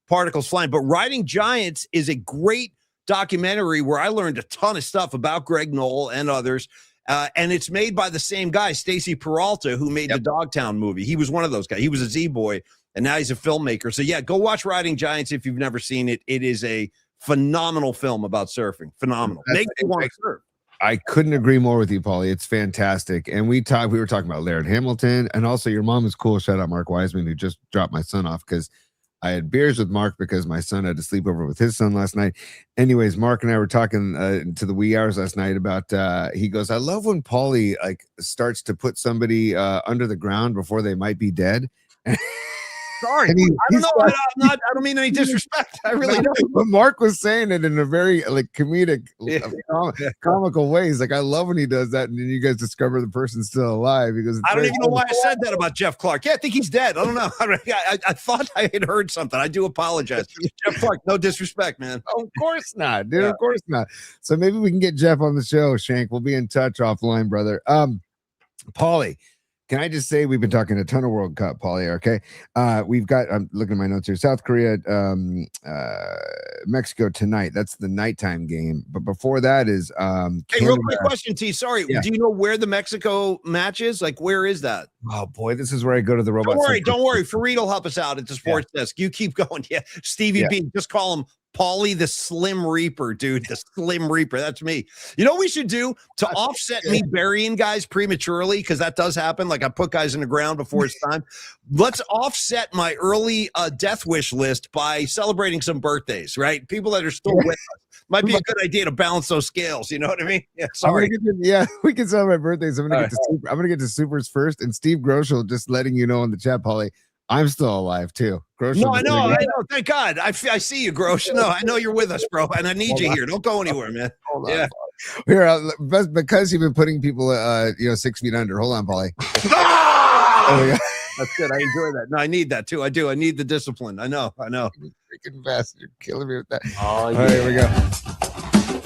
particles flying. But Riding Giants is a great documentary where I learned a ton of stuff about Greg Knoll and others. And it's made by the same guy, Stacy Peralta, who made the Dogtown movie. He was one of those guys. He was a Z-boy, and now he's a filmmaker. So, yeah, go watch Riding Giants if you've never seen it. It is a phenomenal film about surfing. Phenomenal. Makes you want to surf. I couldn't agree more with you, Paulie. It's fantastic. And we were talking about Laird Hamilton, and also Your Mom is Cool. Shout out Mark Wiseman, who just dropped my son off because I had beers with Mark because my son had to sleep over with his son last night. Anyways, Mark and I were talking to the wee hours last night about, he goes, I love when Paulie starts to put somebody under the ground before they might be dead. Sorry, I don't know. I don't mean any disrespect. I really don't. But Mark was saying it in a very comedic, comical way. He's like, I love when he does that, and then you guys discover the person's still alive. Because I don't even know why I said that about Jeff Clark. Yeah, I think he's dead. I don't know. I thought I had heard something. I do apologize, Jeff Clark. No disrespect, man. Of course not, dude. Of course not. So maybe we can get Jeff on the show. Shank, we'll be in touch offline, brother. Paulie. Can I just say we've been talking a ton of World Cup, Paulie, okay? We've got, I'm looking at my notes here, South Korea, Mexico tonight. That's the nighttime game. But before that is hey, real quick question, T. Sorry. Yeah. Do you know where the Mexico match is? Like, where is that? Oh, boy, this is where I go to the robot. Don't worry. Fareed will help us out at the sports desk. You keep going. Yeah. Stevie B, just call him Paulie the Slim Reaper, dude. The Slim Reaper. That's me. You know what we should do to offset me burying guys prematurely? Because that does happen. Like I put guys in the ground before it's time. Let's offset my early death wish list by celebrating some birthdays, right? People that are still with us. Might be a good idea to balance those scales. You know what I mean? Yeah. Sorry. We can celebrate birthdays. I'm gonna get to supers first. And Steve Groschel just letting you know in the chat, Paulie, I'm still alive too. Grosh, no, I know. Thank God. I see you, Grosh. No, I know you're with us, bro, and I need you here. Don't go anywhere, man. Hold on, here, because you've been putting people, 6 feet under. Hold on, Paulie. That's good. I enjoy that. No, I need that too. I do. I need the discipline. I know. Freaking bastard, killing me with that. Oh, all right, here we go.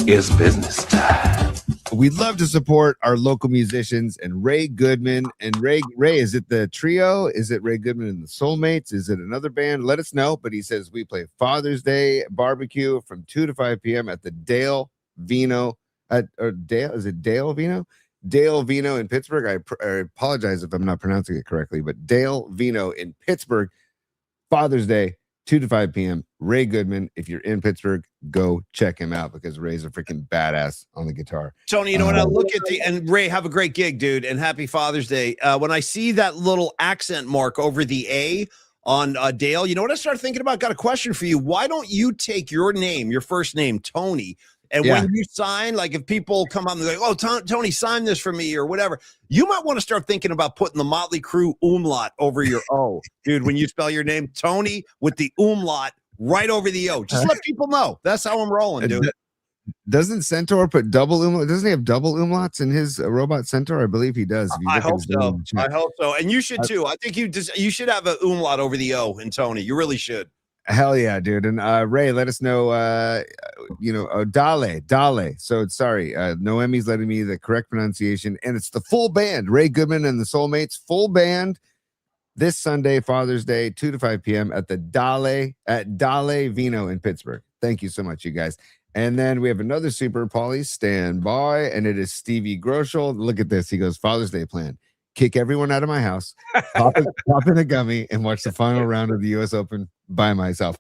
It's business time. We'd love to support our local musicians and Ray Goodman. And Ray, is it the trio? Is it Ray Goodman and the Soulmates? Is it another band? Let us know. But he says we play Father's Day barbecue from 2 to 5 p.m. at the Dale Vino. Is it Dale Vino? Dale Vino in Pittsburgh. I apologize if I'm not pronouncing it correctly, but Dale Vino in Pittsburgh. Father's Day, 2 to 5 p.m. Ray Goodman. If you're in Pittsburgh, go check him out because Ray's a freaking badass on the guitar. Tony, you know what? I look at and Ray, have a great gig, dude, and happy Father's Day. When I see that little accent mark over the A on Dale, you know what I started thinking about? Got a question for you. Why don't you take your name, your first name, Tony, and when you sign, like if people come up and they're like, oh, Tony, sign this for me or whatever, you might want to start thinking about putting the Motley Crue umlaut over your O. Dude, when you spell your name, Tony with the umlaut right over the O. Just let people know. That's how I'm rolling, dude. Doesn't Centaur put double umlaut? Doesn't he have double umlauts in his robot Centaur? I believe he does. I hope so. I hope so. And you should too. I think you should have an umlaut over the O in Tony. You really should. Hell yeah, dude. And Ray, let us know, Dale. So sorry, Noemi's letting me the correct pronunciation. And it's the full band, Ray Goodman and the Soulmates, full band this Sunday, Father's Day, 2 to 5 p.m. at the Dale Vino in Pittsburgh. Thank you so much, you guys. And then we have another super, Paulie, stand by, and it is Stevie Groschel. Look at this. He goes, Father's Day plan. Kick everyone out of my house, pop in a gummy, and watch the final round of the U.S. Open by myself.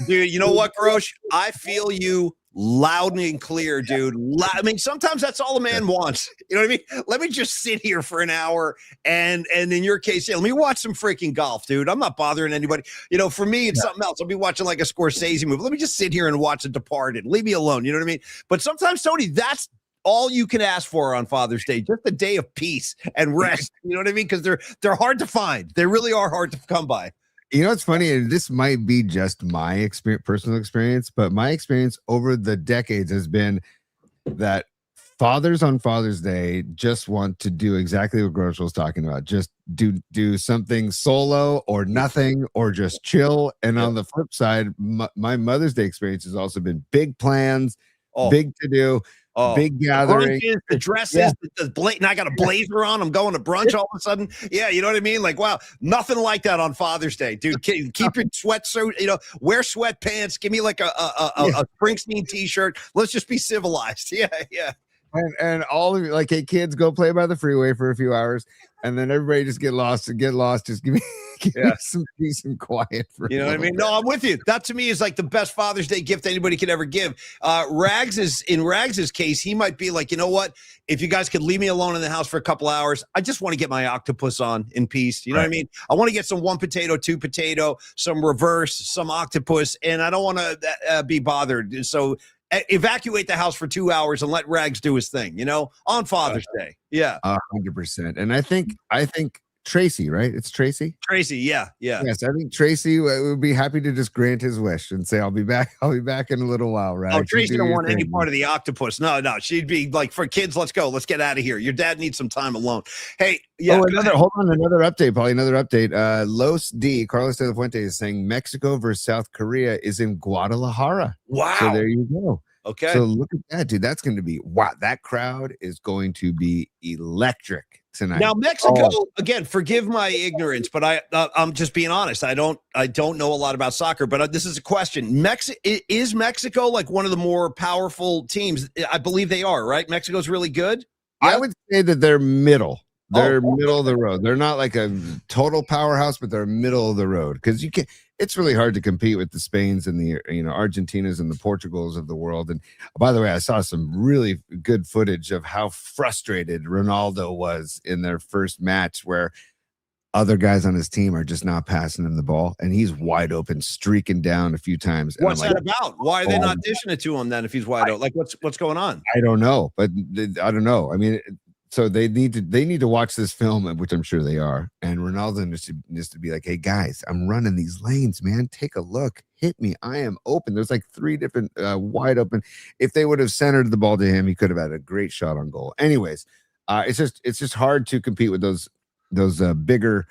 Dude, you know what, Grosh? I feel you loud and clear, dude. I mean, sometimes that's all a man wants. You know what I mean? Let me just sit here for an hour, and in your case, let me watch some freaking golf, dude. I'm not bothering anybody. You know, for me, it's something else. I'll be watching like a Scorsese movie. Let me just sit here and watch The Departed. Leave me alone. You know what I mean? But sometimes, Tony, that's all you can ask for on Father's Day, just a day of peace and rest. You know what I mean? Because they're hard to find. They really are hard to come by. You know, it's funny, and this might be just my experience, personal experience, but my experience over the decades has been that fathers on Father's Day just want to do exactly what Grosh was talking about. Just do something solo or nothing, or just chill. And on the flip side, my Mother's Day experience has also been big plans, big to do. Big gathering, the dresses, and I got a blazer on. I'm going to brunch all of a sudden. Yeah, you know what I mean? Like, wow, nothing like that on Father's Day, dude. Keep your sweatsuit. You know, wear sweatpants. Give me like a Springsteen t-shirt. Let's just be civilized. Yeah. And all of you, like, hey, kids, go play by the freeway for a few hours, and then everybody just get lost. Just give me some peace and quiet. You know what I mean? No, I'm with you. That to me is like the best Father's Day gift anybody could ever give. In Rags's case, he might be like, you know what? If you guys could leave me alone in the house for a couple hours, I just want to get my octopus on in peace. You know what I mean? I want to get some 1 potato, 2 potato, some reverse, some octopus, and I don't want to be bothered. So evacuate the house for 2 hours and let Rags do his thing, you know, on Father's Day. Yeah. 100%. And I think Tracy, right? It's Tracy. Yeah. Yes, I think Tracy would be happy to just grant his wish and say, I'll be back in a little while, right? Oh, Tracy don't want any part of the octopus. No. She'd be like, for kids, let's go. Let's get out of here. Your dad needs some time alone. Hey, another update, Paulie. Another update. Los D, Carlos de la Fuente, is saying Mexico versus South Korea is in Guadalajara. Wow. So there you go. Okay. So look at that, dude. That's going to be that crowd is going to be electric tonight. Now Mexico, again, forgive my ignorance, but I'm just being honest. I don't know a lot about soccer, but this is a question. Is Mexico like one of the more powerful teams? I believe they are, right? Mexico's really good. I would say that they're middle. They're middle of the road. They're not like a total powerhouse, but they're middle of the road, because it's really hard to compete with the Spains and the Argentinas and the Portugals of the world. And by the way, I saw some really good footage of how frustrated Ronaldo was in their first match, where other guys on his team are just not passing him the ball, and he's wide open, streaking down a few times. And what's that about? Why are they not dishing it to him then if he's wide open? Like, what's going on? I don't know, but I don't know. I mean, so they need to watch this film, which I'm sure they are. And Ronaldo needs to be like, hey guys, I'm running these lanes, man. Take a look, hit me. I am open. There's like 3 different wide open. If they would have centered the ball to him, he could have had a great shot on goal. Anyways, it's just hard to compete with those bigger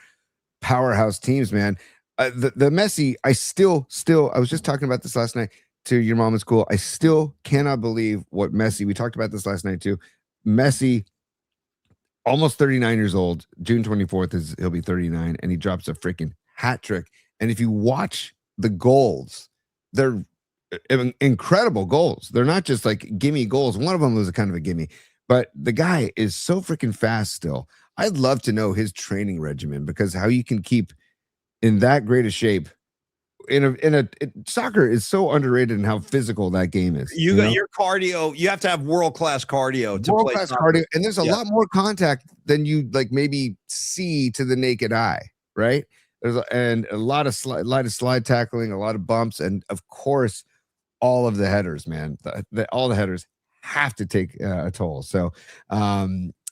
powerhouse teams, man. The Messi, I was just talking about this last night to your mom at school. I still cannot believe what Messi. We talked about this last night too. Messi, almost 39 years old. June 24th he'll be 39, and he drops a freaking hat trick. And if you watch the goals, they're incredible goals. They're not just like gimme goals. One of them was a kind of a gimme, but the guy is so freaking fast still. I'd love to know his training regimen, because how you can keep in that great a shape soccer is so underrated in how physical that game is. You got your cardio. You have to have world-class cardio to play soccer. Cardio, and there's a lot more contact than you like maybe see to the naked eye, right? And a lot of slide tackling, a lot of bumps, and of course, all of the headers, man. All the headers have to take a toll. So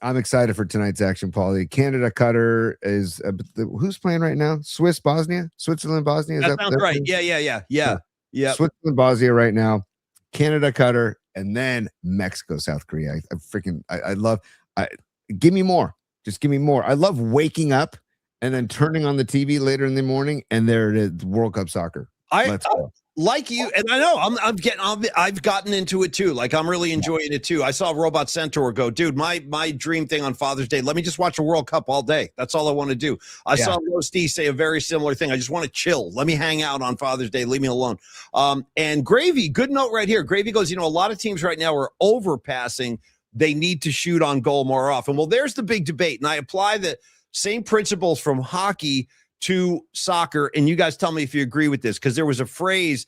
I'm excited for tonight's action, Paulie. Canada Qatar is who's playing right now? Switzerland, Bosnia. That sounds right. Yeah. Switzerland, Bosnia right now. Canada, Qatar, and then Mexico, South Korea. I love. Give me more. Just give me more. I love waking up and then turning on the TV later in the morning, and there it is, World Cup soccer. Let's go. Like you, and I know I've gotten into it too. Like, I'm really enjoying it too. I saw Robot Centaur go, dude, my dream thing on Father's Day, let me just watch a World Cup all day. That's all I want to do. I saw Los D say a very similar thing. I just want to chill. Let me hang out on Father's Day. Leave me alone. And Gravy, good note right here. Gravy goes, a lot of teams right now are overpassing. They need to shoot on goal more often. Well, there's the big debate. And I apply the same principles from hockey to soccer, and you guys tell me if you agree with this, because there was a phrase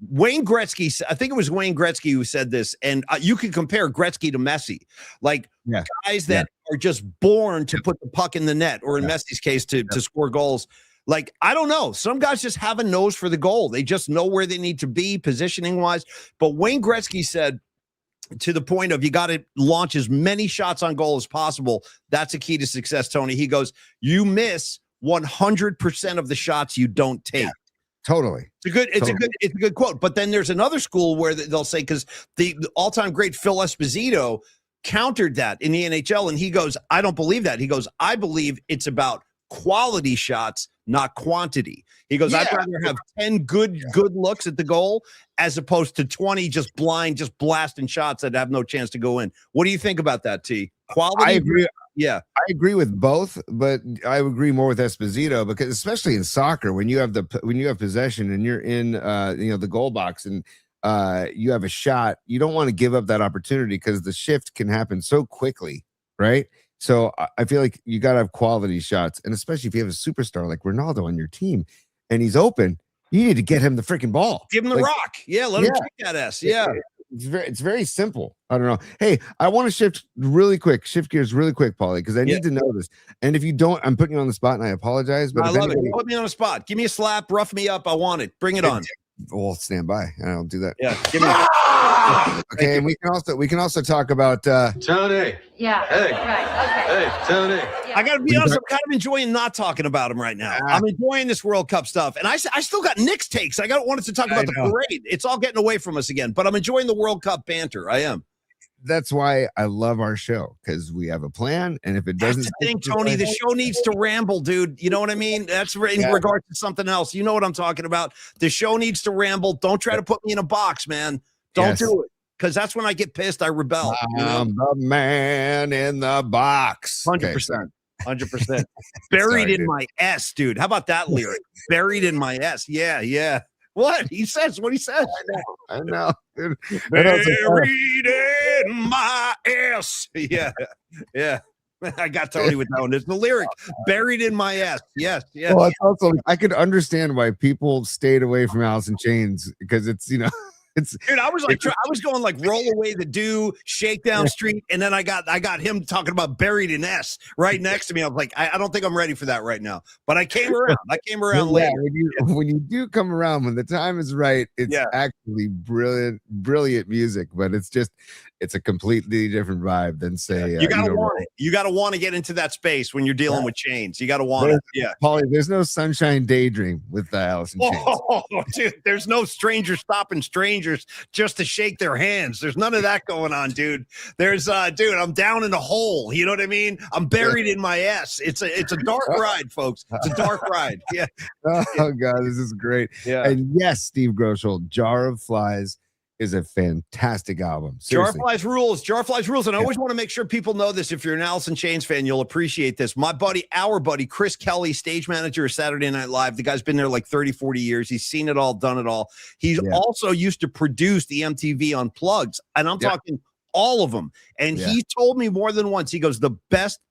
Wayne Gretzky, I think it was Wayne Gretzky who said this, and you can compare Gretzky to Messi, like guys that are just born to put the puck in the net, or in Messi's case, to score goals. Like, I don't know. Some guys just have a nose for the goal. They just know where they need to be positioning wise. But Wayne Gretzky said, to the point of, you got to launch as many shots on goal as possible. That's a key to success, Tony. He goes, you miss 100% of the shots you don't take. Yeah. Totally. It's a good quote. But then there's another school where they'll say, because the all-time great Phil Esposito countered that in the NHL, and he goes, I don't believe that. He goes, I believe it's about quality shots, not quantity. He goes, I'd rather have 10 good looks at the goal as opposed to 20 just blind, just blasting shots that have no chance to go in. What do you think about that, T? Quality? I agree. Yeah, I agree with both, but I agree more with Esposito, because especially in soccer, when you have possession and you're in the goal box and you have a shot, you don't want to give up that opportunity, because the shift can happen so quickly, right? So I feel like you got to have quality shots, and especially if you have a superstar like Ronaldo on your team and he's open, you need to get him the freaking ball. Give him the rock. Yeah, let him kick that ass. Yeah. It's very simple. I don't know. Hey, I want to shift gears really quick, Paulie, because I need to know this. And if you don't, I'm putting you on the spot, and I apologize. But I love it. Put me on the spot. Give me a slap. Rough me up. I want it. Bring it on. We'll stand by, and I'll do that. Yeah. Give me okay, and we can also talk about Tony. Yeah. Hey. Right. Okay. Hey, Tony. Yeah. I got to be honest, I'm kind of enjoying not talking about him right now. I'm enjoying this World Cup stuff. And I still got Knicks takes. I wanted to talk about the parade. It's all getting away from us again, but I'm enjoying the World Cup banter. I am. That's why I love our show, because we have a plan. And if it doesn't, that's the thing, Tony, the show needs to ramble, dude. You know what I mean? That's in regards to something else. You know what I'm talking about? The show needs to ramble. Don't try to put me in a box, man. Don't do it. Because that's when I get pissed. I rebel. I'm the man in the box. 100%. 100%. Buried in my S, dude. How about that lyric? Buried in my S. Yeah. What? He says what he says. I know. Dude. Buried in my ass. Yeah. I got Tony with that one. It's the lyric. Buried in my ass. Yes. Well, it's also, I could understand why people stayed away from Alice in Chains, because it's, dude, I was going like Roll Away the Dew, Shakedown Street, and then I got him talking about Buried in S right next to me. I was like, I don't think I'm ready for that right now. But I came around. Later. When you do come around, when the time is right, it's actually brilliant music. But it's a completely different vibe than, say, you gotta want it. You gotta want to get into that space when you're dealing with chains. You gotta want it. Yeah, Paulie, there's no Sunshine Daydream with Alice in Chains. Oh, dude, there's no stranger stopping strangers just to shake their hands. There's none of that going on, dude. There's dude, I'm down in a hole. You know what I mean? I'm buried in my S. It's a dark ride, folks. It's a dark ride. Yeah. Oh God, this is great. Yeah. And yes, Steve Groschel, Jar of Flies is a fantastic album. Seriously. Jar Flies rules. And I always want to make sure people know this. If you're an Alice in Chains fan, you'll appreciate this. Our buddy, Chris Kelly, stage manager of Saturday Night Live. The guy's been there like 30, 40 years. He's seen it all, done it all. He's also used to produce the MTV Unplugged. And I'm talking all of them. And he told me more than once, he goes, the best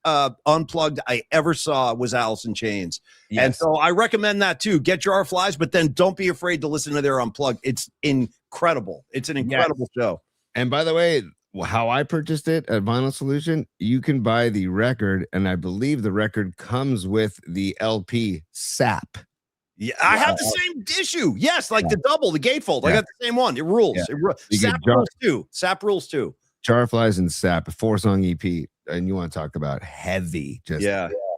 Unplugged I ever saw was Alice in Chains. Yes. And so I recommend that too. Get Jar of Flies, but then don't be afraid to listen to their Unplugged. It's incredible. It's an incredible show. And by the way, how I purchased it at Vinyl Solution, you can buy the record, and I believe the record comes with the LP SAP. Yeah, I have the same issue. Yes, like the double, the gatefold. I got the same one. It rules. SAP rules too. SAP rules too. Jar of Flies and SAP, a 4-song EP, and you want to talk about heavy,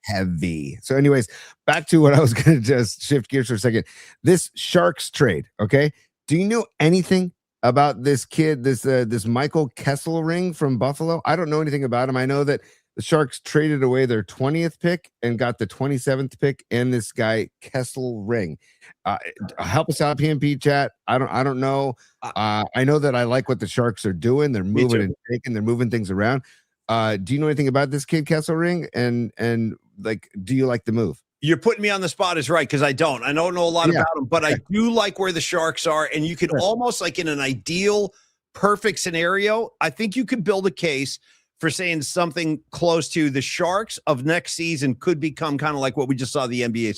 heavy. So anyways, back to what I was going to just shift gears for a second. This Sharks trade, okay? Do you know anything about this kid, this Michael Kesselring from Buffalo? I don't know anything about him. I know that the Sharks traded away their 20th pick and got the 27th pick and this guy Kesselring. Help us out, PMP chat. I don't know. I know that I like what the Sharks are doing. They're moving and taking. They're moving things around. Do you know anything about this kid Kesselring? And like, do you like the move? You're putting me on the spot is right, because I don't know a lot about him, but I do like where the Sharks are. And you could almost, like in an ideal, perfect scenario, I think you could build a case for saying something close to the Sharks of next season could become kind of like what we just saw the NBA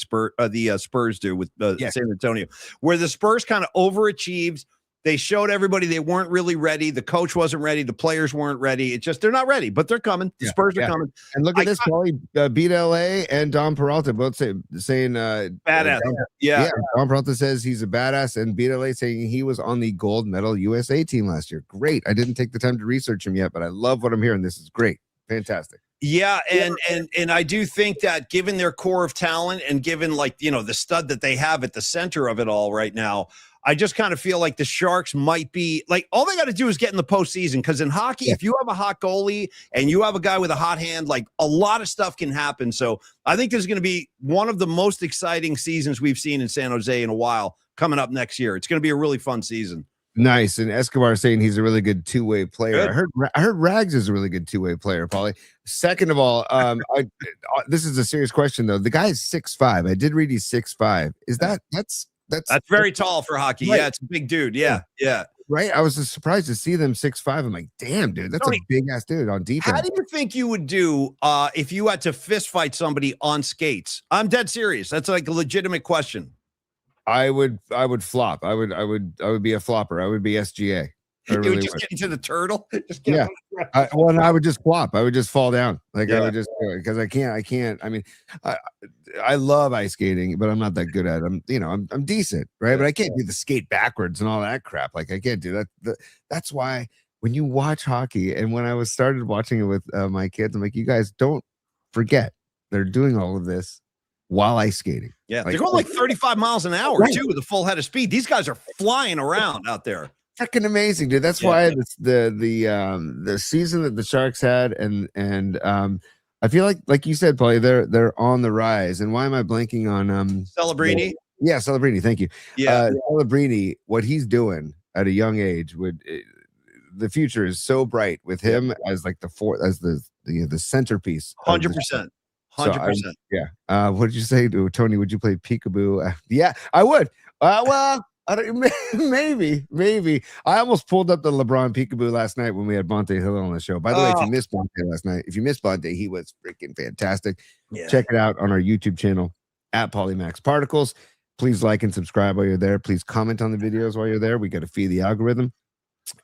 Spurs do with San Antonio, where the Spurs kind of overachieved. They showed everybody they weren't really ready. The coach wasn't ready. The players weren't ready. It's just they're not ready, but they're coming. The Spurs are coming. And look at this, Paulie beat LA and Don Peralta both saying badass. Don Peralta says he's a badass, and beat LA saying he was on the gold medal USA team last year. Great. I didn't take the time to research him yet, but I love what I'm hearing. This is great. Fantastic. Yeah, and I do think that given their core of talent and given the stud that they have at the center of it all right now, I just kind of feel like the Sharks might be all they got to do is get in the postseason, because in hockey, if you have a hot goalie and you have a guy with a hot hand, a lot of stuff can happen. So I think there's going to be one of the most exciting seasons we've seen in San Jose in a while coming up next year. It's going to be a really fun season. Nice. And Escobar saying he's a really good two-way player. Good. I heard Rags is a really good two-way player, Paulie. Second of all, this is a serious question though. The guy is 6'5". I did read he's 6'5". Is that's very tall for hockey. Right. Yeah, it's a big dude. Yeah. Right. I was just surprised to see them 6'5". I'm like, damn, dude, that's Tony, a big ass dude on defense. How do you think you would do if you had to fist fight somebody on skates? I'm dead serious. That's a legitimate question. I would flop. I would be a flopper. I would be SGA. You would just get into the turtle. I would just flop. I would just fall down. I would just because I can't. I mean, I love ice skating, but I'm not that good at it. I'm decent, right? But I can't do the skate backwards and all that crap. I can't do that. That's why when you watch hockey, and when I started watching it with my kids, I'm like, you guys don't forget they're doing all of this while ice skating. Yeah, they're going 35 miles an hour too with a full head of speed. These guys are flying around out there. Freaking amazing, dude. That's why the season that the Sharks had, and I feel like you said, Paulie, they're on the rise. And why am I blanking on Celebrini? Celebrini. Thank you. Yeah, Celebrini, what he's doing at a young age the future is so bright with him as the centerpiece. 100%. 100%. What did you say to Tony? Would you play peekaboo? Yeah, I would. Well, I don't, maybe. I almost pulled up the LeBron peekaboo last night when we had Bonte Hill on the show. By the way, if you missed Bonte last night, he was freaking fantastic. Yeah. Check it out on our YouTube channel at Polymax Particles. Please like and subscribe while you're there. Please comment on the videos while you're there. We got to feed the algorithm.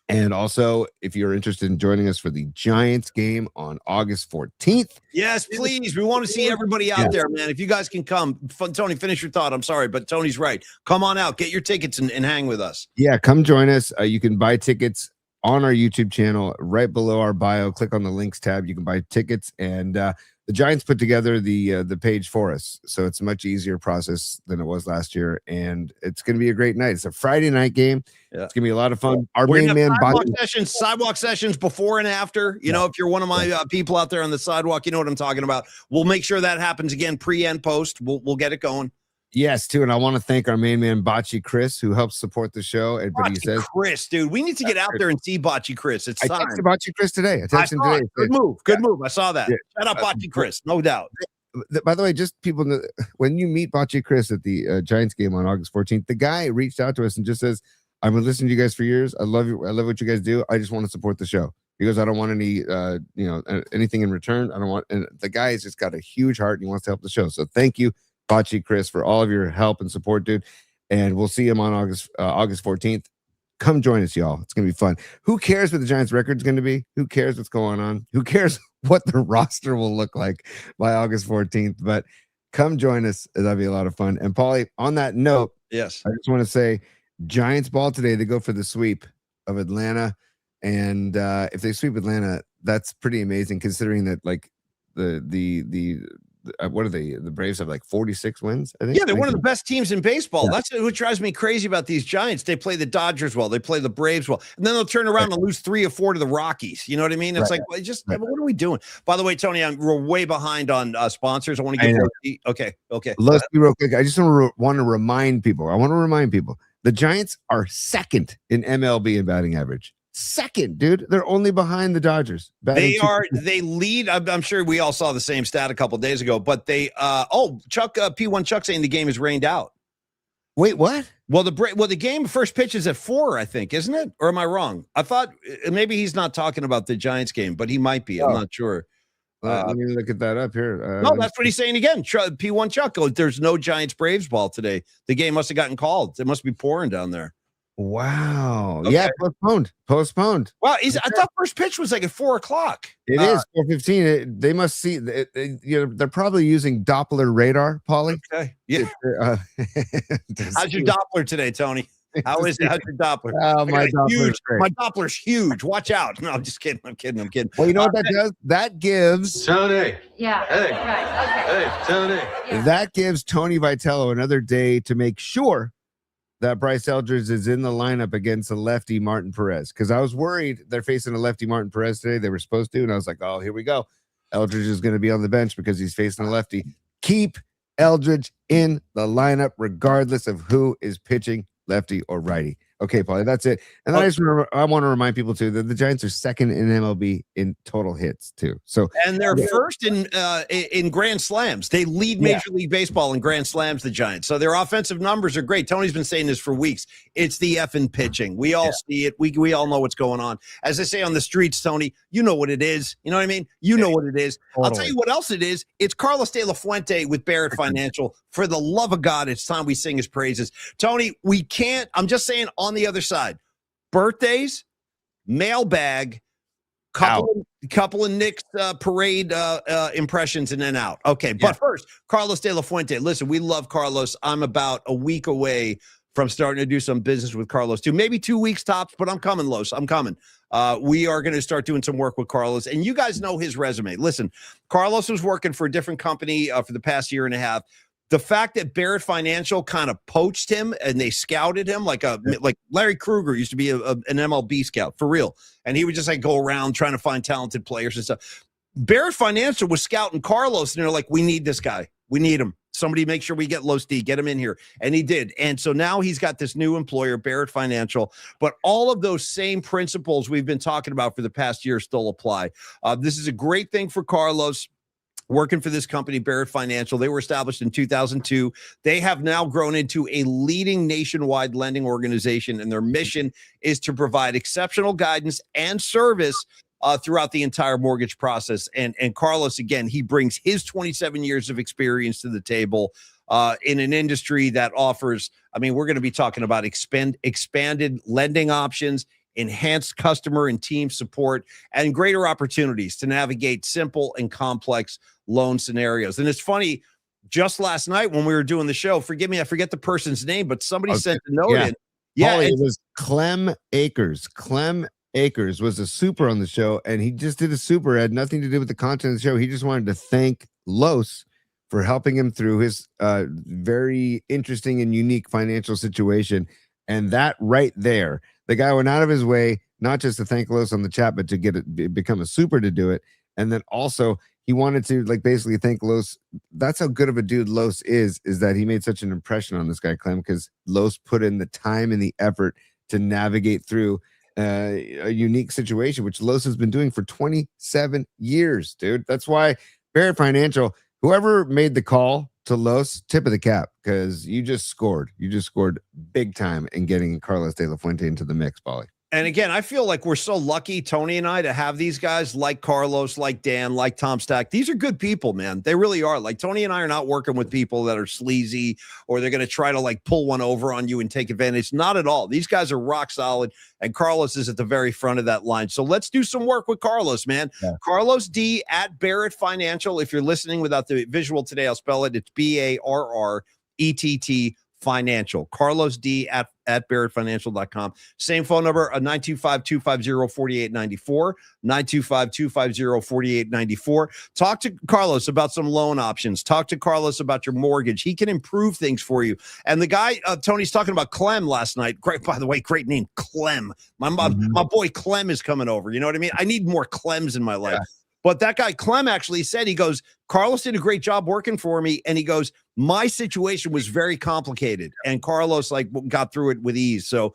And also, if you're interested in joining us for the Giants game on August 14th. Yes, please. We want to see everybody out there, man. If you guys can come. Tony, finish your thought. I'm sorry, but Tony's right. Come on out. Get your tickets and hang with us. Yeah, come join us. You can buy tickets on our YouTube channel right below our bio. Click on the links tab. You can buy tickets. And the Giants put together the page for us. So it's a much easier process than it was last year. And it's going to be a great night. It's a Friday night game. Yeah. It's going to be a lot of fun. Our main man, sidewalk sessions before and after. You know, if you're one of my people out there on the sidewalk, you know what I'm talking about. We'll make sure that happens again, pre and post. We'll get it going. Yes, too. And I want to thank our main man, Bocce Chris, who helps support the show. And but he says, Chris, dude, we need to get out there and see Bocce Chris. It's time. I texted Bocce Chris today. I texted him today. Good move. I saw that. Yeah. Shout out Bocce Chris, no doubt. By the way, just people know, when you meet Bocce Chris at the Giants game on August 14th, the guy reached out to us and just says, I've been listening to you guys for years. I love you. I love what you guys do. I just want to support the show. He goes, I don't want any, anything in return. I don't want. And the guy has just got a huge heart and he wants to help the show. So thank you, Bocce Chris, for all of your help and support, dude. And we'll see him on August 14th. Come join us, y'all. It's gonna be fun. Who cares what the Giants' record's gonna be? Who cares what's going on? Who cares what the roster will look like by August 14th? But come join us. That'll be a lot of fun. And Paulie, on that note, yes, I just want to say, Giants ball today. They go for the sweep of Atlanta, and if they sweep Atlanta, that's pretty amazing considering that like the what are they? The Braves have like 46 wins, I think. Yeah, they're one of the best teams in baseball. Yeah. That's what drives me crazy about these Giants. They play the Dodgers well, they play the Braves well, and then they'll turn around and lose 3 or 4 to the Rockies. You know what I mean? It's like, well, what are we doing? By the way, Tony, we're way behind on sponsors. I want to give okay. Let's be real quick. I just want to remind people. The Giants are second in MLB in batting average. Second, dude. They're only behind the Dodgers. They lead. I'm sure we all saw the same stat a couple of days ago, but they Chuck P1 Chuck saying the game is rained out. Wait, what? Well, the game first pitch is at 4, I think, isn't it? Or am I wrong? I thought maybe he's not talking about the Giants game, but he might be. I'm not sure. Let me look at that up here. No, that's what he's saying again. P1 Chuck goes, there's no Giants Braves ball today. The game must have gotten called. It must be pouring down there. Wow. Okay. Yeah, postponed. Well, I thought first pitch was like at 4 o'clock. It is 4:15. They must see. They're probably using Doppler radar, Paulie. Okay. Yeah. How's your Doppler today, Tony? How's your Doppler? Oh, my Doppler's huge. Watch out. No, I'm just kidding. I'm kidding. Well, you know what that does? That gives Tony. Yeah. Hey. Right. Okay. Hey, Tony. Yeah. that gives Tony Vitello another day to make sure that Bryce Eldridge is in the lineup against a lefty Martin Perez. Because I was worried they're facing a lefty Martin Perez today. They were supposed to, and I was like, oh, here we go. Eldridge is going to be on the bench because he's facing a lefty. Keep Eldridge in the lineup regardless of who is pitching, lefty or righty. Okay, Paulie, that's it. And then I want to remind people too that the Giants are second in MLB in total hits too. So and they're first in grand slams. They lead Major League Baseball in grand slams. The Giants. So their offensive numbers are great. Tony's been saying this for weeks. It's the effing pitching. We all see it. We all know what's going on. As they say on the streets, Tony, you know what it is. You know what I mean? You know what it is. Totally. I'll tell you what else it is. It's Carlos De La Fuente with Barrett Financial. For the love of God, it's time we sing his praises. Tony, we can't. I'm just saying on the other side. Birthdays, mailbag, couple of Nick's parade impressions, and then out. Okay, but first, Carlos De La Fuente. Listen, we love Carlos. I'm about a week away from starting to do some business with Carlos too. Maybe 2 weeks tops, but I'm coming, Los. I'm coming. We are going to start doing some work with Carlos, and you guys know his resume. Listen, Carlos was working for a different company for the past year and a half. The fact that Barrett Financial kind of poached him and they scouted him like Larry Krueger used to be an MLB scout for real. And he would just like go around trying to find talented players and stuff. Barrett Financial was scouting Carlos and they're like, we need this guy. We need him. Somebody make sure we get Los D, get him in here. And he did. And so now he's got this new employer, Barrett Financial. But all of those same principles we've been talking about for the past year still apply. This is a great thing for Carlos. Working for this company, Barrett Financial. They were established in 2002. They have now grown into a leading nationwide lending organization, and their mission is to provide exceptional guidance and service throughout the entire mortgage process. And Carlos, again, he brings his 27 years of experience to the table in an industry that offers, I mean, we're going to be talking about expanded lending options, enhanced customer and team support, and greater opportunities to navigate simple and complex loan scenarios. And it's funny, just last night when we were doing the show, forgive me, I forget the person's name, but somebody sent a note in. Yeah, Paulie, it was Clem Akers. Clem Akers was a super on the show, and he just did a super. It had nothing to do with the content of the show. He just wanted to thank Los for helping him through his very interesting and unique financial situation. And that right there, the guy went out of his way, not just to thank Los on the chat, but to become a super to do it. And then also he wanted to like basically thank Los. That's how good of a dude Los is that he made such an impression on this guy, Clem, because Los put in the time and the effort to navigate through a unique situation, which Los has been doing for 27 years, dude. That's why Barrett Financial, whoever made the call to Los, tip of the cap, because you just scored. You just scored big time in getting Carlos De La Fuente into the mix, Paulie. And again, I feel like we're so lucky, Tony and I, to have these guys like Carlos, like Dan, like Tom Stack. These are good people, man. They really are. Like Tony and I are not working with people that are sleazy or they're going to try to like pull one over on you and take advantage. Not at all. These guys are rock solid. And Carlos is at the very front of that line. So let's do some work with Carlos, man. Yeah. Carlos D at Barrett Financial. If you're listening without the visual today, I'll spell it. It's BARRETT Financial. Carlos D at barrettfinancial.com. Same phone number, 925-250-4894, 925-250-4894. Talk to Carlos about some loan options. Talk to Carlos about your mortgage. He can improve things for you. And the guy, Tony's talking about Clem last night. Great, by the way, great name, Clem. My boy Clem is coming over. You know what I mean? I need more Clems in my life. Yeah. But that guy, Clem, actually said, he goes, Carlos did a great job working for me. And he goes, my situation was very complicated. And Carlos like got through it with ease. So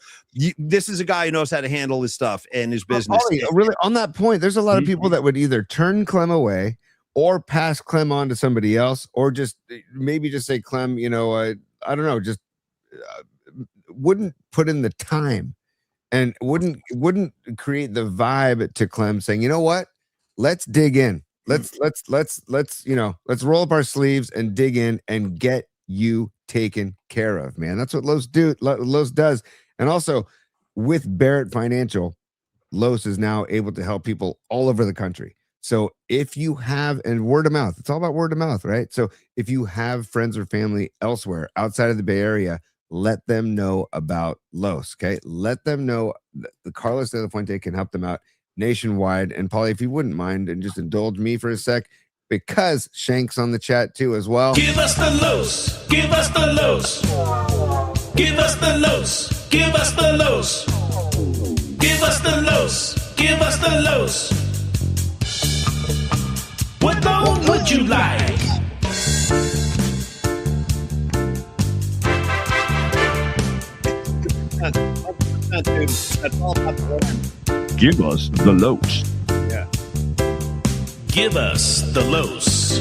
this is a guy who knows how to handle his stuff and his business. Really, on that point, there's a lot of people that would either turn Clem away or pass Clem on to somebody else, or just maybe just say, Clem, you know, I don't know, just wouldn't put in the time and wouldn't create the vibe to Clem saying, you know what, let's dig in. Let's roll up our sleeves and dig in and get you taken care of, man. That's what Los does. And also with Barrett Financial, Los is now able to help people all over the country. So if you have, and word of mouth, it's all about word of mouth, right? So if you have friends or family elsewhere outside of the Bay Area, let them know about Los, okay? Let them know that Carlos de la Fuente can help them out nationwide. And Paulie, if you wouldn't mind and just indulge me for a sec, because Shank's on the chat too as well. Give us the Los. Give us the Los. Give us the Los. Give us the Los. Give us the Los. Give us the Los. What loan would you like? That's all about the one. Give us the Los. Yeah. Give us the Los.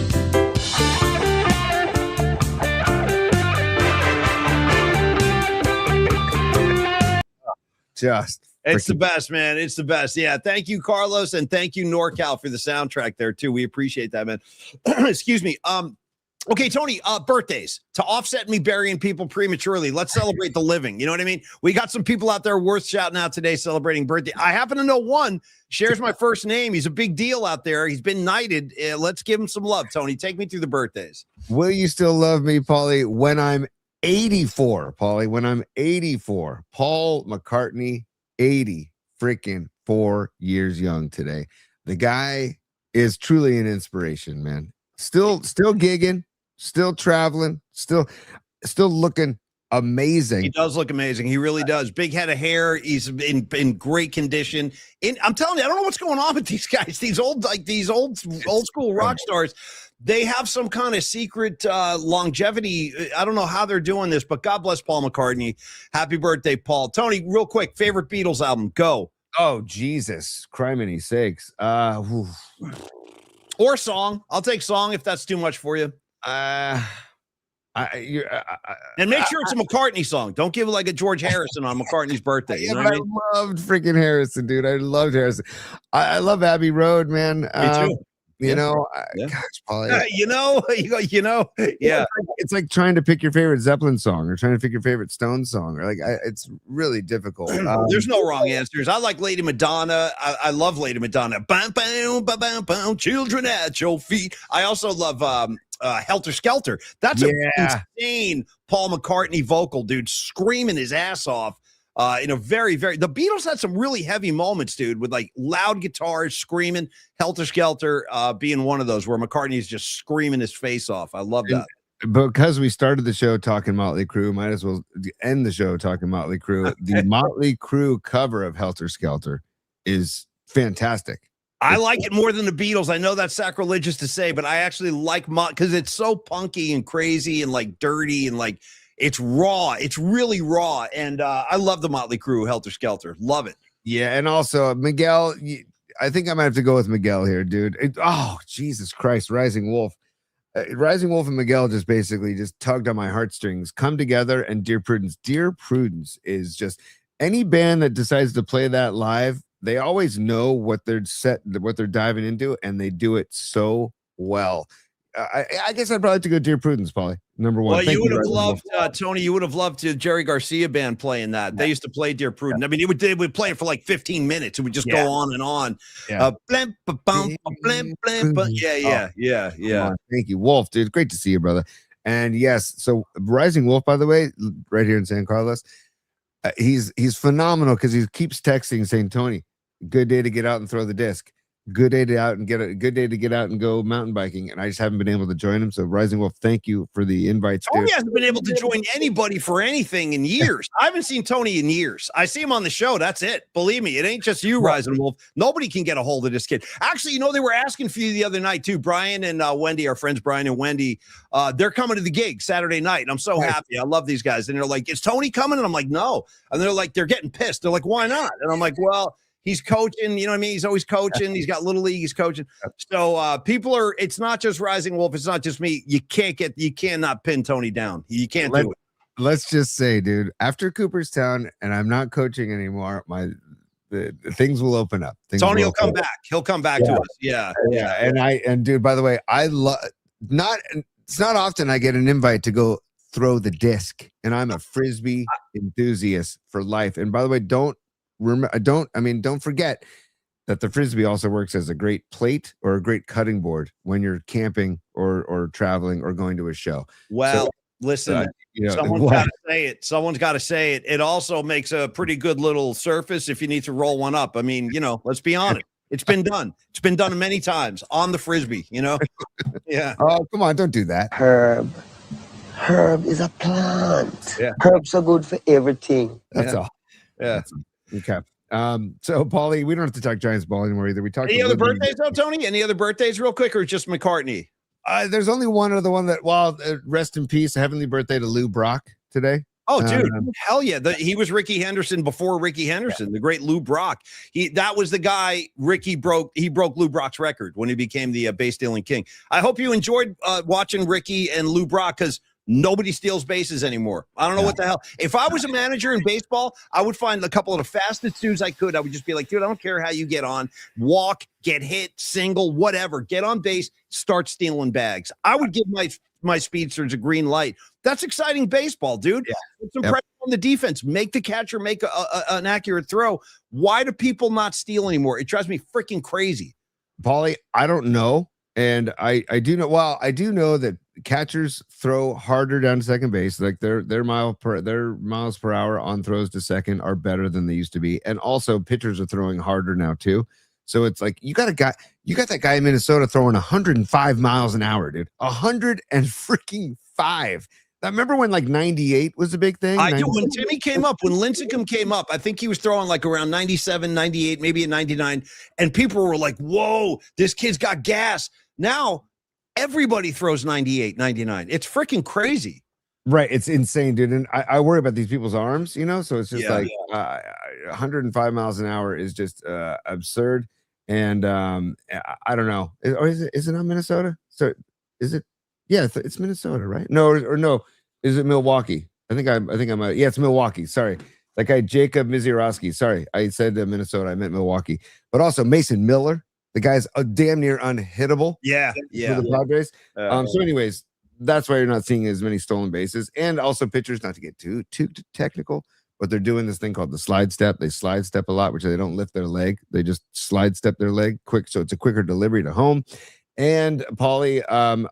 It's the best, man. It's the best. Yeah. Thank you, Carlos, and thank you, NorCal, for the soundtrack there too. We appreciate that, man. Excuse me. Okay, Tony, birthdays. To offset me burying people prematurely, let's celebrate the living. You know what I mean? We got some people out there worth shouting out today celebrating birthday. I happen to know one, shares my first name. He's a big deal out there. He's been knighted. Let's give him some love, Tony. Take me through the birthdays. Will you still love me, Paulie, when I'm 84? Paulie, when I'm 84. Paul McCartney, 80 freaking 4 years young today. The guy is truly an inspiration, man. Still gigging. Still traveling, still looking amazing. He does look amazing. He really does. Big head of hair. He's in great condition. I'm telling you, I don't know what's going on with these guys. These old school rock stars. They have some kind of secret longevity. I don't know how they're doing this, but God bless Paul McCartney. Happy birthday, Paul. Tony, real quick, favorite Beatles album? Go. Oh, Jesus, criminy sakes. Or song. I'll take song if that's too much for you. And make sure it's a McCartney song. Don't give it like a George Harrison on McCartney's birthday. You know what I mean? loved freaking Harrison, dude. I loved Harrison. I love Abbey Road, man. Me too. You know, yeah. Gosh, Paulie. Yeah. It's like trying to pick your favorite Zeppelin song or trying to pick your favorite Stone song, or it's really difficult. There's no wrong answers. I like Lady Madonna. I love Lady Madonna. Bam, bam, bam, bam, bam, children at your feet. I also love Helter Skelter. That's an insane Paul McCartney vocal, dude, screaming his ass off. In a very, very, the Beatles had some really heavy moments, dude, with like loud guitars screaming. Helter Skelter being one of those where McCartney is just screaming his face off. I love that. Because we started the show talking Motley Crue, might as well end the show talking Motley Crue. The Motley Crue cover of Helter Skelter is fantastic. I like it more than the Beatles. I know that's sacrilegious to say, but I actually like because it's so punky and crazy and like dirty and like. It's raw. It's really raw. And I love the Motley Crue, Helter Skelter. Love it. Yeah. And also, Miguel, I think I might have to go with Miguel here, dude. Jesus Christ. Rising Wolf. Rising Wolf and Miguel just basically just tugged on my heartstrings. Come Together and Dear Prudence. Dear Prudence is just any band that decides to play that live, they always know what they're diving into, and they do it so well. I guess I'd probably have to go Dear Prudence, Paulie. Number one. Well, you would have loved Tony. You would have loved the Jerry Garcia band playing that. They used to play Dear Prudence. Yeah. I mean, they would play it for like 15 minutes. It would just go on and on. Yeah. Thank you, Wolf, dude. Great to see you, brother. And yes, so Rising Wolf, by the way, right here in San Carlos, he's phenomenal because he keeps texting saying, "Tony, good day to get out and throw the disc. Good day to get out and go mountain biking," and I just haven't been able to join him. So Rising Wolf, thank you for the invites. Tony hasn't been able to join anybody for anything in years. I haven't seen Tony in years. I see him on the show. That's it. Believe me, it ain't just you, Rising Wolf. Nobody can get a hold of this kid. Actually, they were asking for you the other night too. Brian and Wendy, our friends Brian and Wendy, they're coming to the gig Saturday night. And I'm so happy. I love these guys. And they're like, "Is Tony coming?" And I'm like, "No." And they're like, they're getting pissed. They're like, "Why not?" And I'm like, "Well, he's coaching, you know what I mean? He's always coaching. He's got Little League, he's coaching." So it's not just Rising Wolf. It's not just me. You cannot pin Tony down. You can't do it. let's just say, dude, after Cooperstown, and I'm not coaching anymore, the things will open up. Tony will come back. He'll come back to us. Yeah. And dude, by the way, I love it's not often I get an invite to go throw the disc, and I'm a frisbee enthusiast for life. And by the way, don't forget that the frisbee also works as a great plate or a great cutting board when you're camping or traveling or going to a show. Well, listen, someone's got to say it. Someone's got to say it. It also makes a pretty good little surface if you need to roll one up. I mean, let's be honest. It's been done. It's been done many times on the frisbee, Yeah. Oh, come on. Don't do that. Herb is a plant. Yeah. Herbs are good for everything. That's all. Yeah. Okay. So Paulie, we don't have to talk Giants ball anymore either. We talked. Any other birthdays though, Tony? Any other birthdays real quick, or just McCartney? There's only one other one that, rest in peace, heavenly birthday to Lou Brock today. Oh, dude, hell yeah. He was Ricky Henderson before Ricky Henderson, the great Lou Brock. That was the guy Ricky broke. He broke Lou Brock's record when he became the base stealing king. I hope you enjoyed watching Ricky and Lou Brock, because nobody steals bases anymore. I don't know what the hell. If I was a manager in baseball, I would find a couple of the fastest dudes I could. I would just be like, dude, I don't care how you get on, walk, get hit, single, whatever, get on base, start stealing bags. I would give my speedsters a green light. That's exciting baseball, dude. Yeah. Put some pressure on the defense. Make the catcher make an accurate throw. Why do people not steal anymore? It drives me freaking crazy. Paulie, I don't know. And I do know. Well, I do know that catchers throw harder down to second base. Like their miles per hour on throws to second are better than they used to be. And also pitchers are throwing harder now too. So it's like you got that guy in Minnesota throwing 105 miles an hour, dude. 105. I remember when 98 was a big thing. I do. When Timmy came up, when Lincecum came up, I think he was throwing around 97, 98, maybe a 99. And people were like, whoa, this kid's got gas. Now everybody throws 98, 99. It's freaking crazy. Right. It's insane, dude. And I worry about these people's arms, so it's just 105 miles an hour is just absurd. And I don't know. Is it on Minnesota? So is it? Yeah, it's Minnesota, right? No. Is it Milwaukee? I think I'm. Yeah, it's Milwaukee. Sorry, that guy Jacob Mizorowski. Sorry, I said Minnesota. I meant Milwaukee. But also Mason Miller. The guy's damn near unhittable. Yeah. For the Padres. So, anyways, that's why you're not seeing as many stolen bases, and also pitchers. Not to get too technical, but they're doing this thing called the slide step. They slide step a lot, which they don't lift their leg. They just slide step their leg quick, so it's a quicker delivery to home. And Paulie,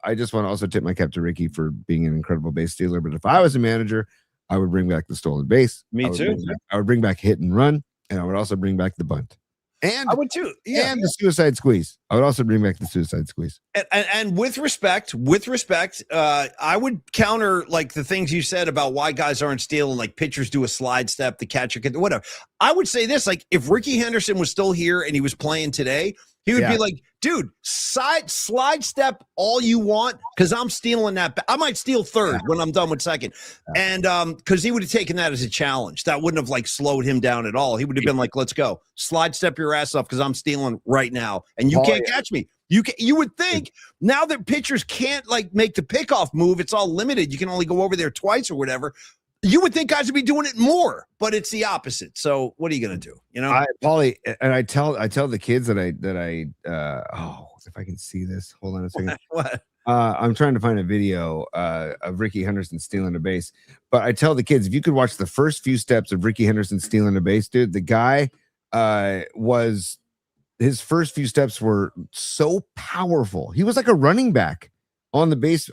I just want to also tip my cap to Ricky for being an incredible base stealer. But if I was a manager, I would bring back the stolen base. Me too. I would bring back hit and run, and I would also bring back the bunt. And I would too. Yeah. And the suicide squeeze. I would also bring back the suicide squeeze. And with respect, I would counter the things you said about why guys aren't stealing, pitchers do a slide step, the catcher can, whatever. I would say this, if Ricky Henderson was still here and he was playing today, he would be like, dude, slide step all you want, because I'm stealing that. I might steal third when I'm done with second. And because he would have taken that as a challenge. That wouldn't have slowed him down at all. He would have been like, let's go. Slide step your ass off, because I'm stealing right now. And you can't catch me. You would think now that pitchers can't make the pickoff move, it's all limited. You can only go over there twice or whatever. You would think guys would be doing it more, but it's the opposite. So what are you going to do? Paulie, and I tell the kids that if I can see this, hold on a second. What? I'm trying to find a video of Ricky Henderson stealing a base, but I tell the kids, if you could watch the first few steps of Ricky Henderson stealing a base, dude, the guy his first few steps were so powerful. He was like a running back on the base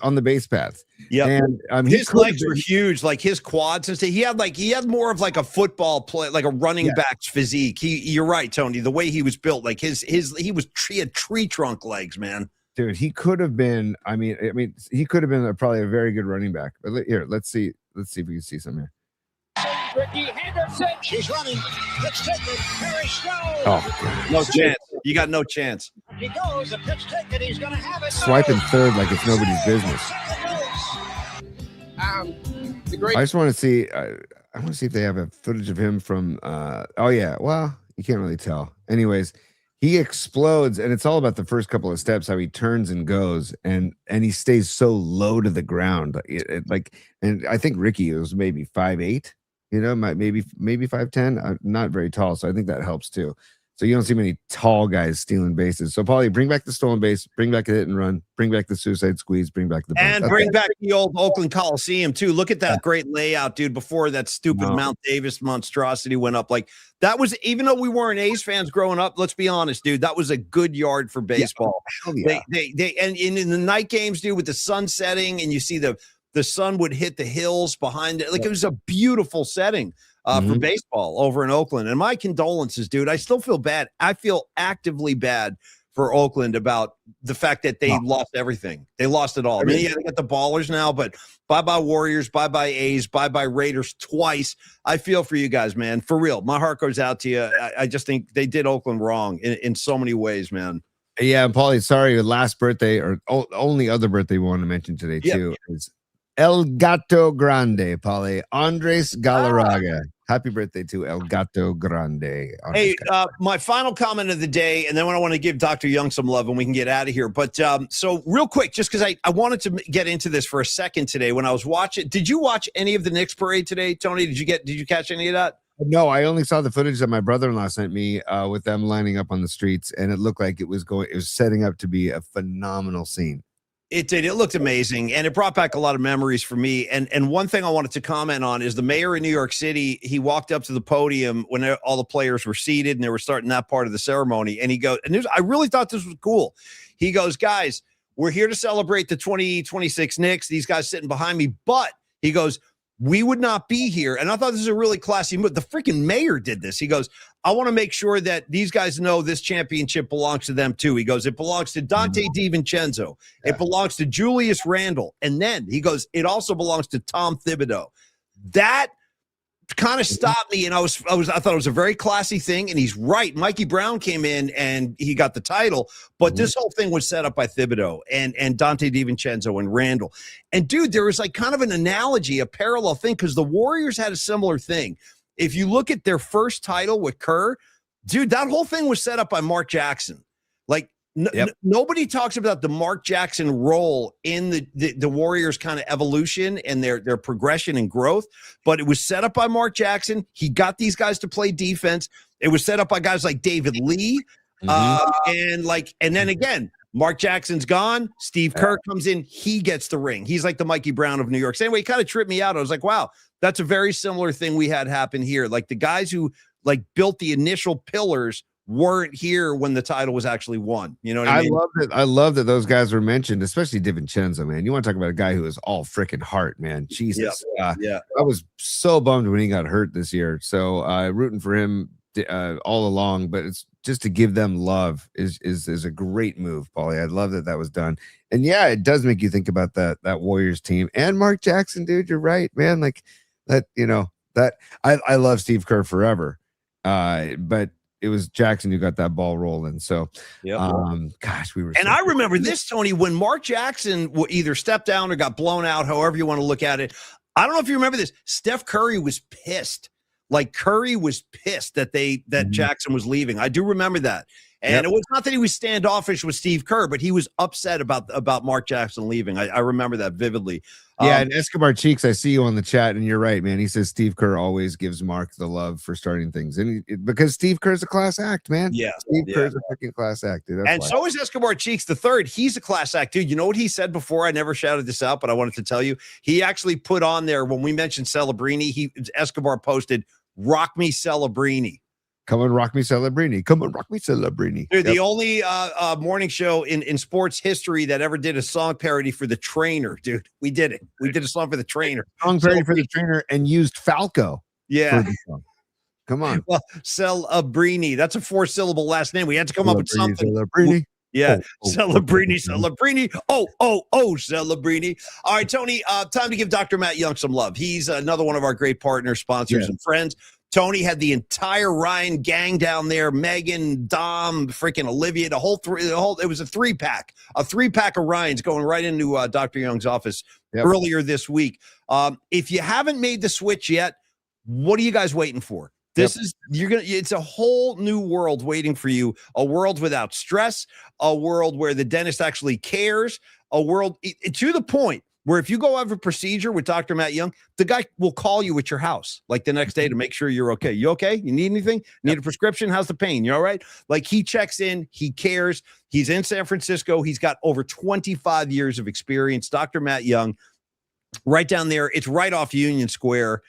path. Yeah. And his legs were huge, his quads and stuff. He had more of a football play, like a running back's physique. You're right, Tony. The way he was built, he had tree trunk legs, man. Dude, he could have been. I mean, he could have been probably a very good running back. But here, let's see if we can see something here. Ricky Henderson, she's running. Pitch taken. Very slow. Oh, God. No chance. You got no chance. He goes. The pitch taken. He's going to have it. Swiping third like it's nobody's business. I just want to see. I want to see if they have a footage of him from. Oh yeah. Well, you can't really tell. Anyways, he explodes, and it's all about the first couple of steps, how he turns and goes, and he stays so low to the ground. And I think Ricky was maybe 5'8", maybe 5'10", not very tall, so I think that helps too. So you don't see many tall guys stealing bases. So Paulie, bring back the stolen base, bring back the hit and run, bring back the suicide squeeze, bring back the bunt. And bring back the old Oakland Coliseum too. Look at that great layout, dude. Before that stupid Mount Davis monstrosity went up, like that was, even though we weren't A's fans growing up, let's be honest, dude, that was a good yard for baseball. Yeah. They and in the night games, dude, with the sun setting, and you see the sun would hit the hills behind it. Like it was a beautiful setting. For baseball over in Oakland. And my condolences, dude. I still feel bad. I feel actively bad for Oakland about the fact that they lost everything. They lost it all. I mean, yeah, they got the ballers now, but bye-bye Warriors, bye-bye A's, bye-bye Raiders twice. I feel for you guys, man. For real. My heart goes out to you. I just think they did Oakland wrong in so many ways, man. Yeah, and Paulie, sorry, your last birthday or only other birthday we want to mention today too is El Gato Grande, Paulie. Andres Galarraga. Happy birthday to El Gato Grande. Hey, my final comment of the day, and then I want to give Dr. Young some love and we can get out of here. But so real quick, just because I wanted to get into this for a second today when I was watching. Did you watch any of the Knicks parade today, Tony? Did you catch any of that? No, I only saw the footage that my brother-in-law sent me with them lining up on the streets, and it looked like it was setting up to be a phenomenal scene. It did. It looked amazing, and it brought back a lot of memories for me. And one thing I wanted to comment on is the mayor of New York City. He walked up to the podium when all the players were seated and they were starting that part of the ceremony. And he goes, and I really thought this was cool. He goes, guys, we're here to celebrate the 2026 Knicks. These guys sitting behind me, but he goes, we would not be here. And I thought this was a really classy move. The freaking mayor did this. He goes, I want to make sure that these guys know this championship belongs to them too. He goes, it belongs to Dante DiVincenzo. It belongs to Julius Randle. And then he goes, it also belongs to Tom Thibodeau. That kind of stopped me. And I thought it was a very classy thing. And he's right. Mikey Brown came in and he got the title, but this whole thing was set up by Thibodeau and Dante DiVincenzo and Randle. And dude, there was like kind of an analogy, a parallel thing, because the Warriors had a similar thing. If you look at their first title with Kerr, dude, that whole thing was set up by Mark Jackson. Like nobody talks about the Mark Jackson role in the Warriors kind of evolution and their progression and growth, but it was set up by Mark Jackson. He got these guys to play defense. It was set up by guys like David Lee. And then again, Mark Jackson's gone. Steve Kerr comes in. He gets the ring. He's like the Mikey Brown of New York. So anyway, it kind of tripped me out. I was like, wow, that's a very similar thing we had happen here. Like the guys who like built the initial pillars weren't here when the title was actually won. You know what I mean? I love that those guys were mentioned, especially DiVincenzo, man. You want to talk about a guy who is all freaking heart, man. Jesus. I was so bummed when he got hurt this year. So rooting for him all along, but it's just to give them love is a great move, Paulie. I love that was done. And yeah, it does make you think about that Warriors team and Mark Jackson, dude. You're right, man. Like that, that I love Steve Kerr forever. But it was Jackson who got that ball rolling. So, gosh, we were. And I remember this, Tony, when Mark Jackson either stepped down or got blown out, however you want to look at it. I don't know if you remember this. Steph Curry was pissed. Like Curry was pissed that Jackson was leaving. I do remember that. And it was not that he was standoffish with Steve Kerr, but he was upset about Mark Jackson leaving. I remember that vividly. Yeah, and Escobar Cheeks, I see you on the chat, and you're right, man. He says Steve Kerr always gives Mark the love for starting things, and because Steve Kerr's a class act, man. Yeah, Steve Kerr's a freaking class act, dude. And so is Escobar Cheeks the third. He's a class act, dude. You know what he said before? I never shouted this out, but I wanted to tell you. He actually put on there when we mentioned Celebrini. Escobar posted, "Rock me, Celebrini." Come on, rock me, Celebrini. Come on, rock me, Celebrini. Dude, the only morning show in sports history that ever did a song parody for the Trainer, dude. We did it. We did a song for the Trainer. Song parody for the Trainer and used Falco. Yeah. Come on. Well, Celebrini. That's a 4-syllable last name. We had to come up with something. Celebrini. Yeah. Celebrini. Oh, Celebrini. All right, Tony, time to give Dr. Matt Young some love. He's another one of our great partners, sponsors, and friends. Tony had the entire Ryan gang down there, Megan, Dom, freaking Olivia, it was a 3-pack of Ryans going right into Dr. Young's office earlier this week. If you haven't made the switch yet, what are you guys waiting for? It's a whole new world waiting for you, a world without stress, a world where the dentist actually cares, a world to the point where if you go have a procedure with Dr. Matt Young, the guy will call you at your house like the next day to make sure you're okay. You okay? You need anything? Need a prescription? How's the pain? You all right? Like he checks in, he cares. He's in San Francisco. He's got over 25 years of experience. Dr. Matt Young, right down there. It's right off Union Square.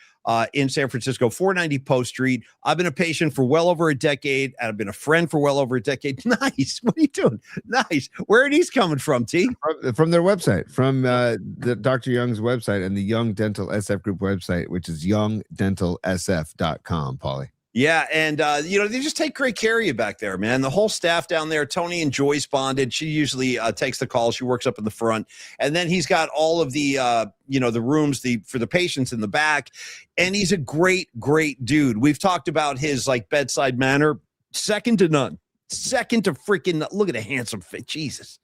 In San Francisco, 490 Post Street. I've been a patient for well over a decade. I've been a friend for well over a decade. Nice. What are you doing? Nice. Where are these coming from, T? From their website, from the Dr. Young's website and the Young Dental SF Group website, which is youngdentalsf.com, Paulie. Yeah, and they just take great care of you back there, man. The whole staff down there, Tony and Joyce bonded. She usually takes the call. She works up in the front, and then he's got all of the the rooms for the patients in the back, and he's a great dude. We've talked about his like bedside manner, second to none, second to freaking look at a handsome fit, Jesus.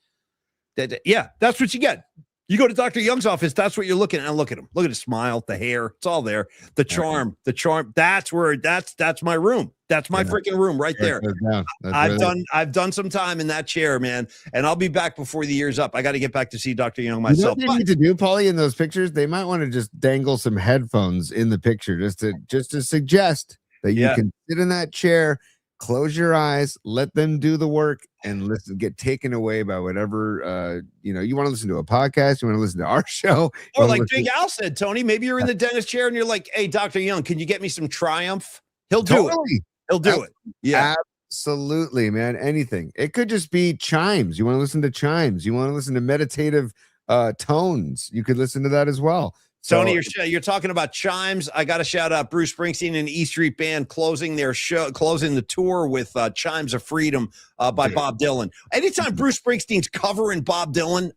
That's what you get. You go to Dr. Young's office, that's what you're looking at. And look at him. Look at his smile, the hair. It's all there. The charm. That's my room. That's my freaking room right there. I've done some time in that chair, man. And I'll be back before the year's up. I got to get back to see Dr. Young myself. You know what they need to do, Paulie, in those pictures? They might want to just dangle some headphones in the picture just to suggest that you can sit in that chair, close your eyes, let them do the work, and listen, get taken away by whatever you want to listen to a podcast, you want to listen to our show. Or like Big Al said, Tony, maybe you're in the dentist chair and you're like, hey, Dr. Young, can you get me some Triumph? He'll do it. He'll do it. Yeah. Absolutely, man. Anything. It could just be chimes. You want to listen to chimes. You want to listen to meditative tones. You could listen to that as well. Tony, you're talking about chimes. I got to shout out Bruce Springsteen and the E Street Band closing the tour with Chimes of Freedom by Bob Dylan. Anytime Bruce Springsteen's covering Bob Dylan,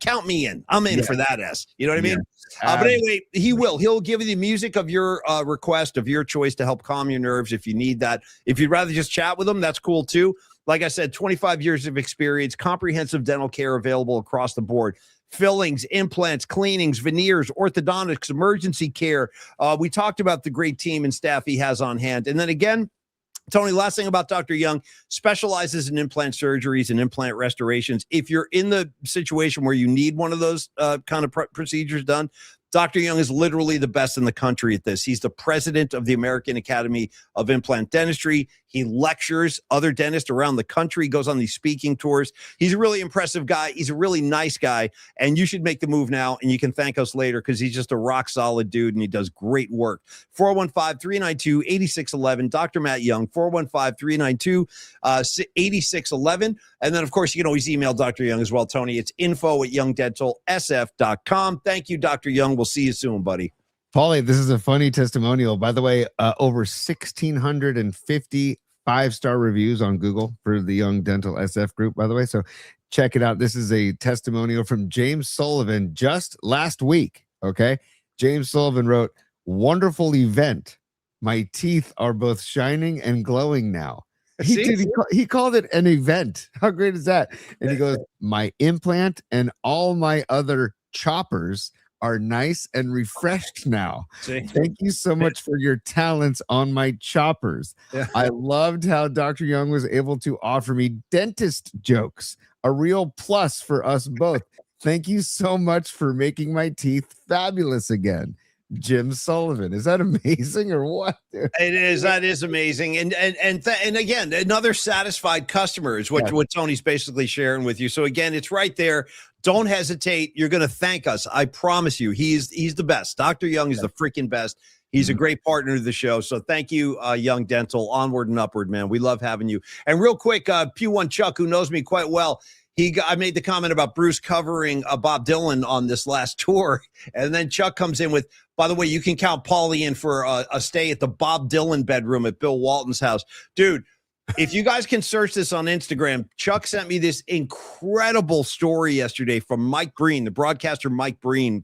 count me in. I'm in for that S. You know what I mean? But anyway, he'll give you the music of your request, of your choice, to help calm your nerves if you need that. If you'd rather just chat with him, that's cool too. Like I said, 25 years of experience, comprehensive dental care available across the board. Fillings, implants, cleanings, veneers, orthodontics, emergency care. We talked about the great team and staff he has on hand. And then again, Tony, last thing about Dr. Young, specializes in implant surgeries and implant restorations. If you're in the situation where you need one of those kind of procedures done, Dr. Young is literally the best in the country at this. He's the president of the American Academy of Implant Dentistry. He lectures other dentists around the country, goes on these speaking tours. He's a really impressive guy. He's a really nice guy, and you should make the move now, and you can thank us later because he's just a rock-solid dude, and he does great work. 415-392-8611, Dr. Matt Young, 415-392-8611. And then, of course, you can always email Dr. Young as well, Tony. It's info@youngdentalsf.com. Thank you, Dr. Young. We'll see you soon, buddy. Paulie, this is a funny testimonial. By the way, over 1,650 5-star reviews on Google for the Young Dental SF Group, by the way. So check it out. This is a testimonial from James Sullivan just last week. Okay. James Sullivan wrote, "Wonderful event. My teeth are both shining and glowing now." He called it an event. How great is that? And he goes, "My implant and all my other choppers are nice and refreshed now. Thank you so much for your talents on my choppers. I loved how Dr. Young was able to offer me dentist jokes, a real plus for us both. Thank you so much for making my teeth fabulous again." Jim Sullivan. Is that amazing or what? Dude? It is. That is amazing. And again, another satisfied customer is what Tony's basically sharing with you. So again, it's right there. Don't hesitate. You're going to thank us. I promise you. He's the best. Dr. Young is the freaking best. He's a great partner to the show. So thank you, Young Dental. Onward and upward, man. We love having you. And real quick, P1 Chuck, who knows me quite well, I made the comment about Bruce covering Bob Dylan on this last tour. And then Chuck comes in with, by the way, you can count Paulie in for a stay at the Bob Dylan bedroom at Bill Walton's house. Dude, if you guys can search this on Instagram, Chuck sent me this incredible story yesterday from Mike Breen, the broadcaster Mike Breen.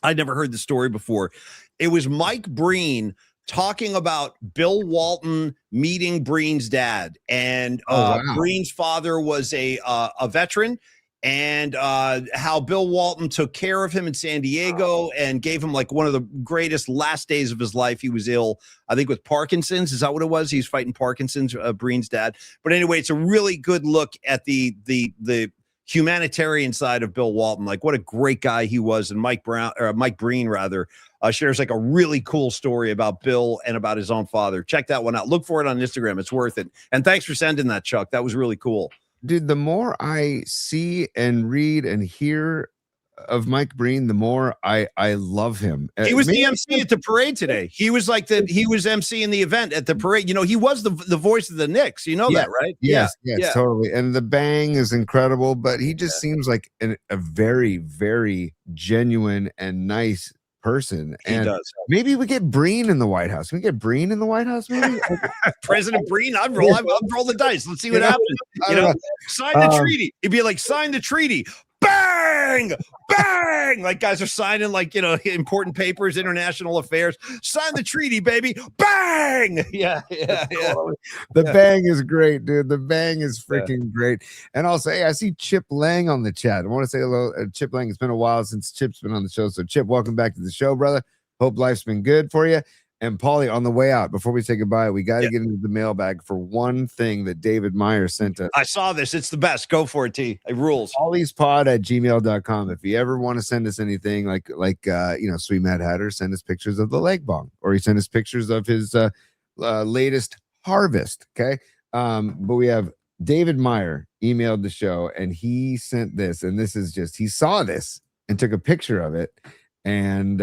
I'd never heard the story before. It was Mike Breen talking about Bill Walton meeting Breen's dad. And Breen's father was a veteran. and how Bill Walton took care of him in San Diego and gave him like one of the greatest last days of his life. He was ill, I think, with Parkinson's. Is that what it was? He's fighting Parkinson's, Breen's dad. But anyway, it's a really good look at the humanitarian side of Bill Walton. Like what a great guy he was. And Mike Breen rather shares like a really cool story about Bill and about his own father. Check that one out. Look for it on Instagram. It's worth it. And thanks for sending that, Chuck. That was really cool. Dude, the more I see and read and hear of Mike Breen, the more I love him. He was the MC at the parade today. He was like he was emceeing the event at the parade. You know, he was the voice of the Knicks. You know that, right? Yes, totally. And the bang is incredible, but he just seems like a very, very genuine and nice person. And he does. Maybe we get Breen in the White House. Can we get Breen in the White House, maybe? President Breen, I'd roll the dice. Let's see what happens. You know, sign the treaty. He'd be like, sign the treaty. Bang! Bang! Like guys are signing like, you know, important papers, international affairs. Sign the treaty, baby. Bang! Yeah. The bang is great, dude. The bang is freaking great. And also, hey, I see Chip Lang on the chat. I want to say hello, Chip Lang. It's been a while since Chip's been on the show. So, Chip, welcome back to the show, brother. Hope life's been good for you. And Paulie, on the way out, before we say goodbye, we got to get into the mailbag for one thing that David Meyer sent us. I saw this. It's the best. Go for it, T. It rules. PauliesPod@gmail.com. If you ever want to send us anything like Sweet Mad Hatter, send us pictures of the leg bong, or he sent us pictures of his latest harvest. Okay. But we have David Meyer emailed the show and he sent this, and this is just, he saw this and took a picture of it and,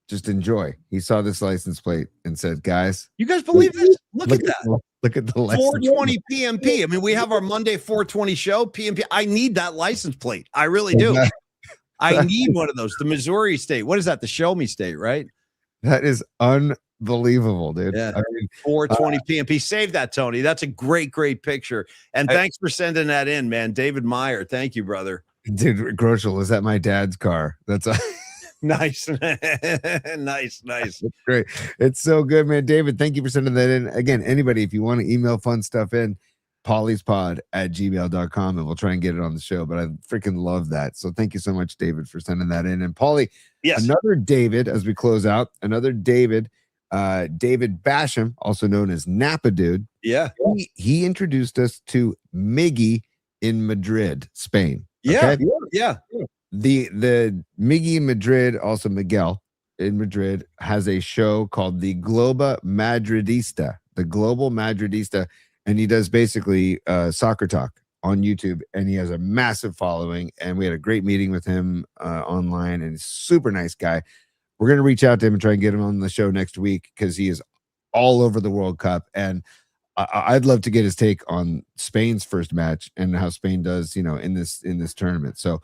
just enjoy. He saw this license plate and said, guys, you guys believe this? Look at that. Look at the license 420 PMP. I mean, we have our Monday 420 show, PMP. I need that license plate. I really do. I need one of those. The Missouri state. What is that? The Show Me state, right? That is unbelievable, dude. Yeah. I mean, 420 PMP. Save that, Tony. That's a great picture. And thanks for sending that in, man. David Meyer. Thank you, brother. Dude, Groschel, is that my dad's car? That's nice. Nice. That's great. It's so good, man. David, thank you for sending that in. Again, anybody, if you want to email fun stuff in, pauliespod@gmail.com, and we'll try and get it on the show. But I freaking love that. So thank you so much, David, for sending that in. And Paulie, another David, as we close out, another David, David Basham, also known as Napa Dude. Yeah. He introduced us to Miggy in Madrid, Spain. Yeah. The Miggy in Madrid, also Miguel in Madrid, has a show called the Global Madridista, and he does basically soccer talk on YouTube, and he has a massive following, and we had a great meeting with him online, and he's a super nice guy. We're going to reach out to him and try and get him on the show next week because he is all over the World Cup, and I'd love to get his take on Spain's first match and how Spain does, in this tournament. So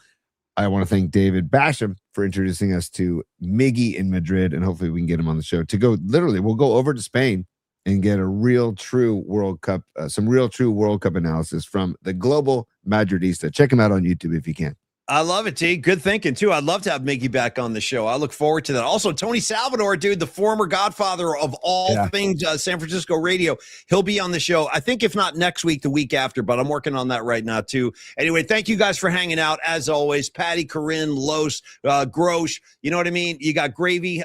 I want to thank David Basham for introducing us to Miggy in Madrid, and hopefully we can get him on the show to go. Literally, we'll go over to Spain and get a real true World Cup, some real true World Cup analysis from the Global Madridista. Check him out on YouTube if you can. I love it, T. Good thinking, too. I'd love to have Miggy back on the show. I look forward to that. Also, Tony Salvador, dude, the former godfather of all things San Francisco radio. He'll be on the show, I think, if not next week, the week after, but I'm working on that right now, too. Anyway, thank you guys for hanging out. As always, Patty, Corinne, Los, Grosh, you know what I mean? You got Gravy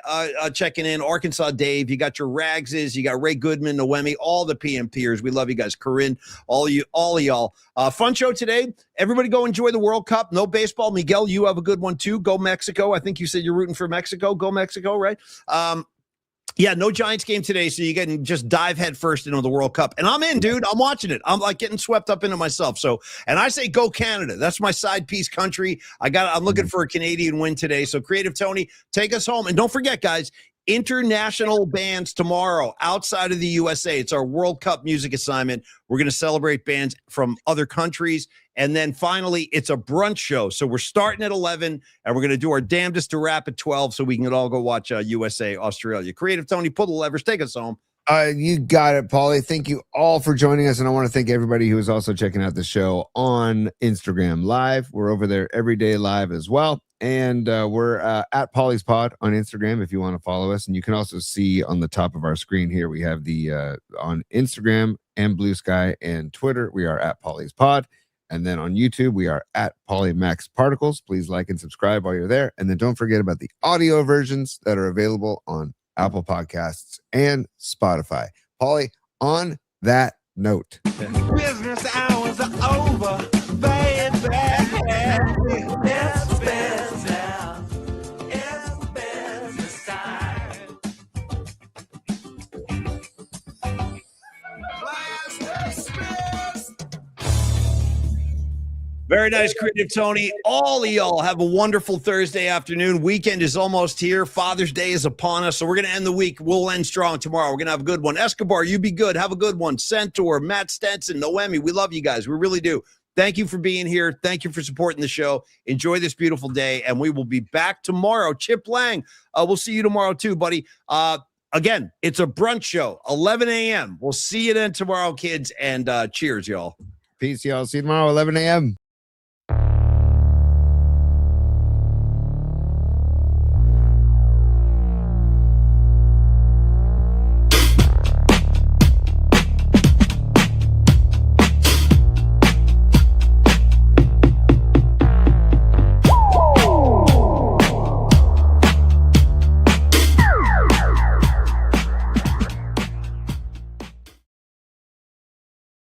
checking in, Arkansas Dave. You got your Ragses. You got Ray Goodman, Noemi, all the PMPers. We love you guys. Corinne, all of y'all. Fun show today. Everybody go enjoy the World Cup. No baseball. Miguel, you have a good one too. Go Mexico. I think you said you're rooting for Mexico. Go Mexico, right? No Giants game today, so you can just dive head first into the World Cup. And I'm in, dude. I'm watching it. I'm like getting swept up into myself. So, and I say go Canada. That's my side piece country. I'm looking for a Canadian win today. So Creative Tony, take us home. And don't forget, guys, international bands tomorrow outside of the USA. It's our World Cup music assignment. We're going to celebrate bands from other countries. And then finally, it's a brunch show. So we're starting at 11 and we're going to do our damnedest to wrap at 12 so we can all go watch USA, Australia. Creative Tony, pull the levers. Take us home. You got it, Paulie. Thank you all for joining us. And I want to thank everybody who is also checking out the show on Instagram Live. We're over there every day live as well. And we're at Paulie's Pod on Instagram if you want to follow us. And you can also see on the top of our screen here, we have the on Instagram and Blue Sky and Twitter, we are at Paulie's Pod. And then on YouTube, we are at Polymax Particles. Please like and subscribe while you're there. And then don't forget about the audio versions that are available on Apple Podcasts and Spotify. Paulie, on that note. Business hours are over, baby. It's business now. It's business time. Class dismissed. Very nice, Creative Tony. All of y'all have a wonderful Thursday afternoon. Weekend is almost here. Father's Day is upon us, so we're going to end the week. We'll end strong tomorrow. We're going to have a good one. Escobar, you be good. Have a good one. Centaur, Matt Stenson, Noemi, we love you guys. We really do. Thank you for being here. Thank you for supporting the show. Enjoy this beautiful day, and we will be back tomorrow. Chip Lang, we'll see you tomorrow too, buddy. Again, it's a brunch show, 11 a.m. We'll see you then tomorrow, kids, and cheers, y'all. Peace, y'all. See you tomorrow, 11 a.m.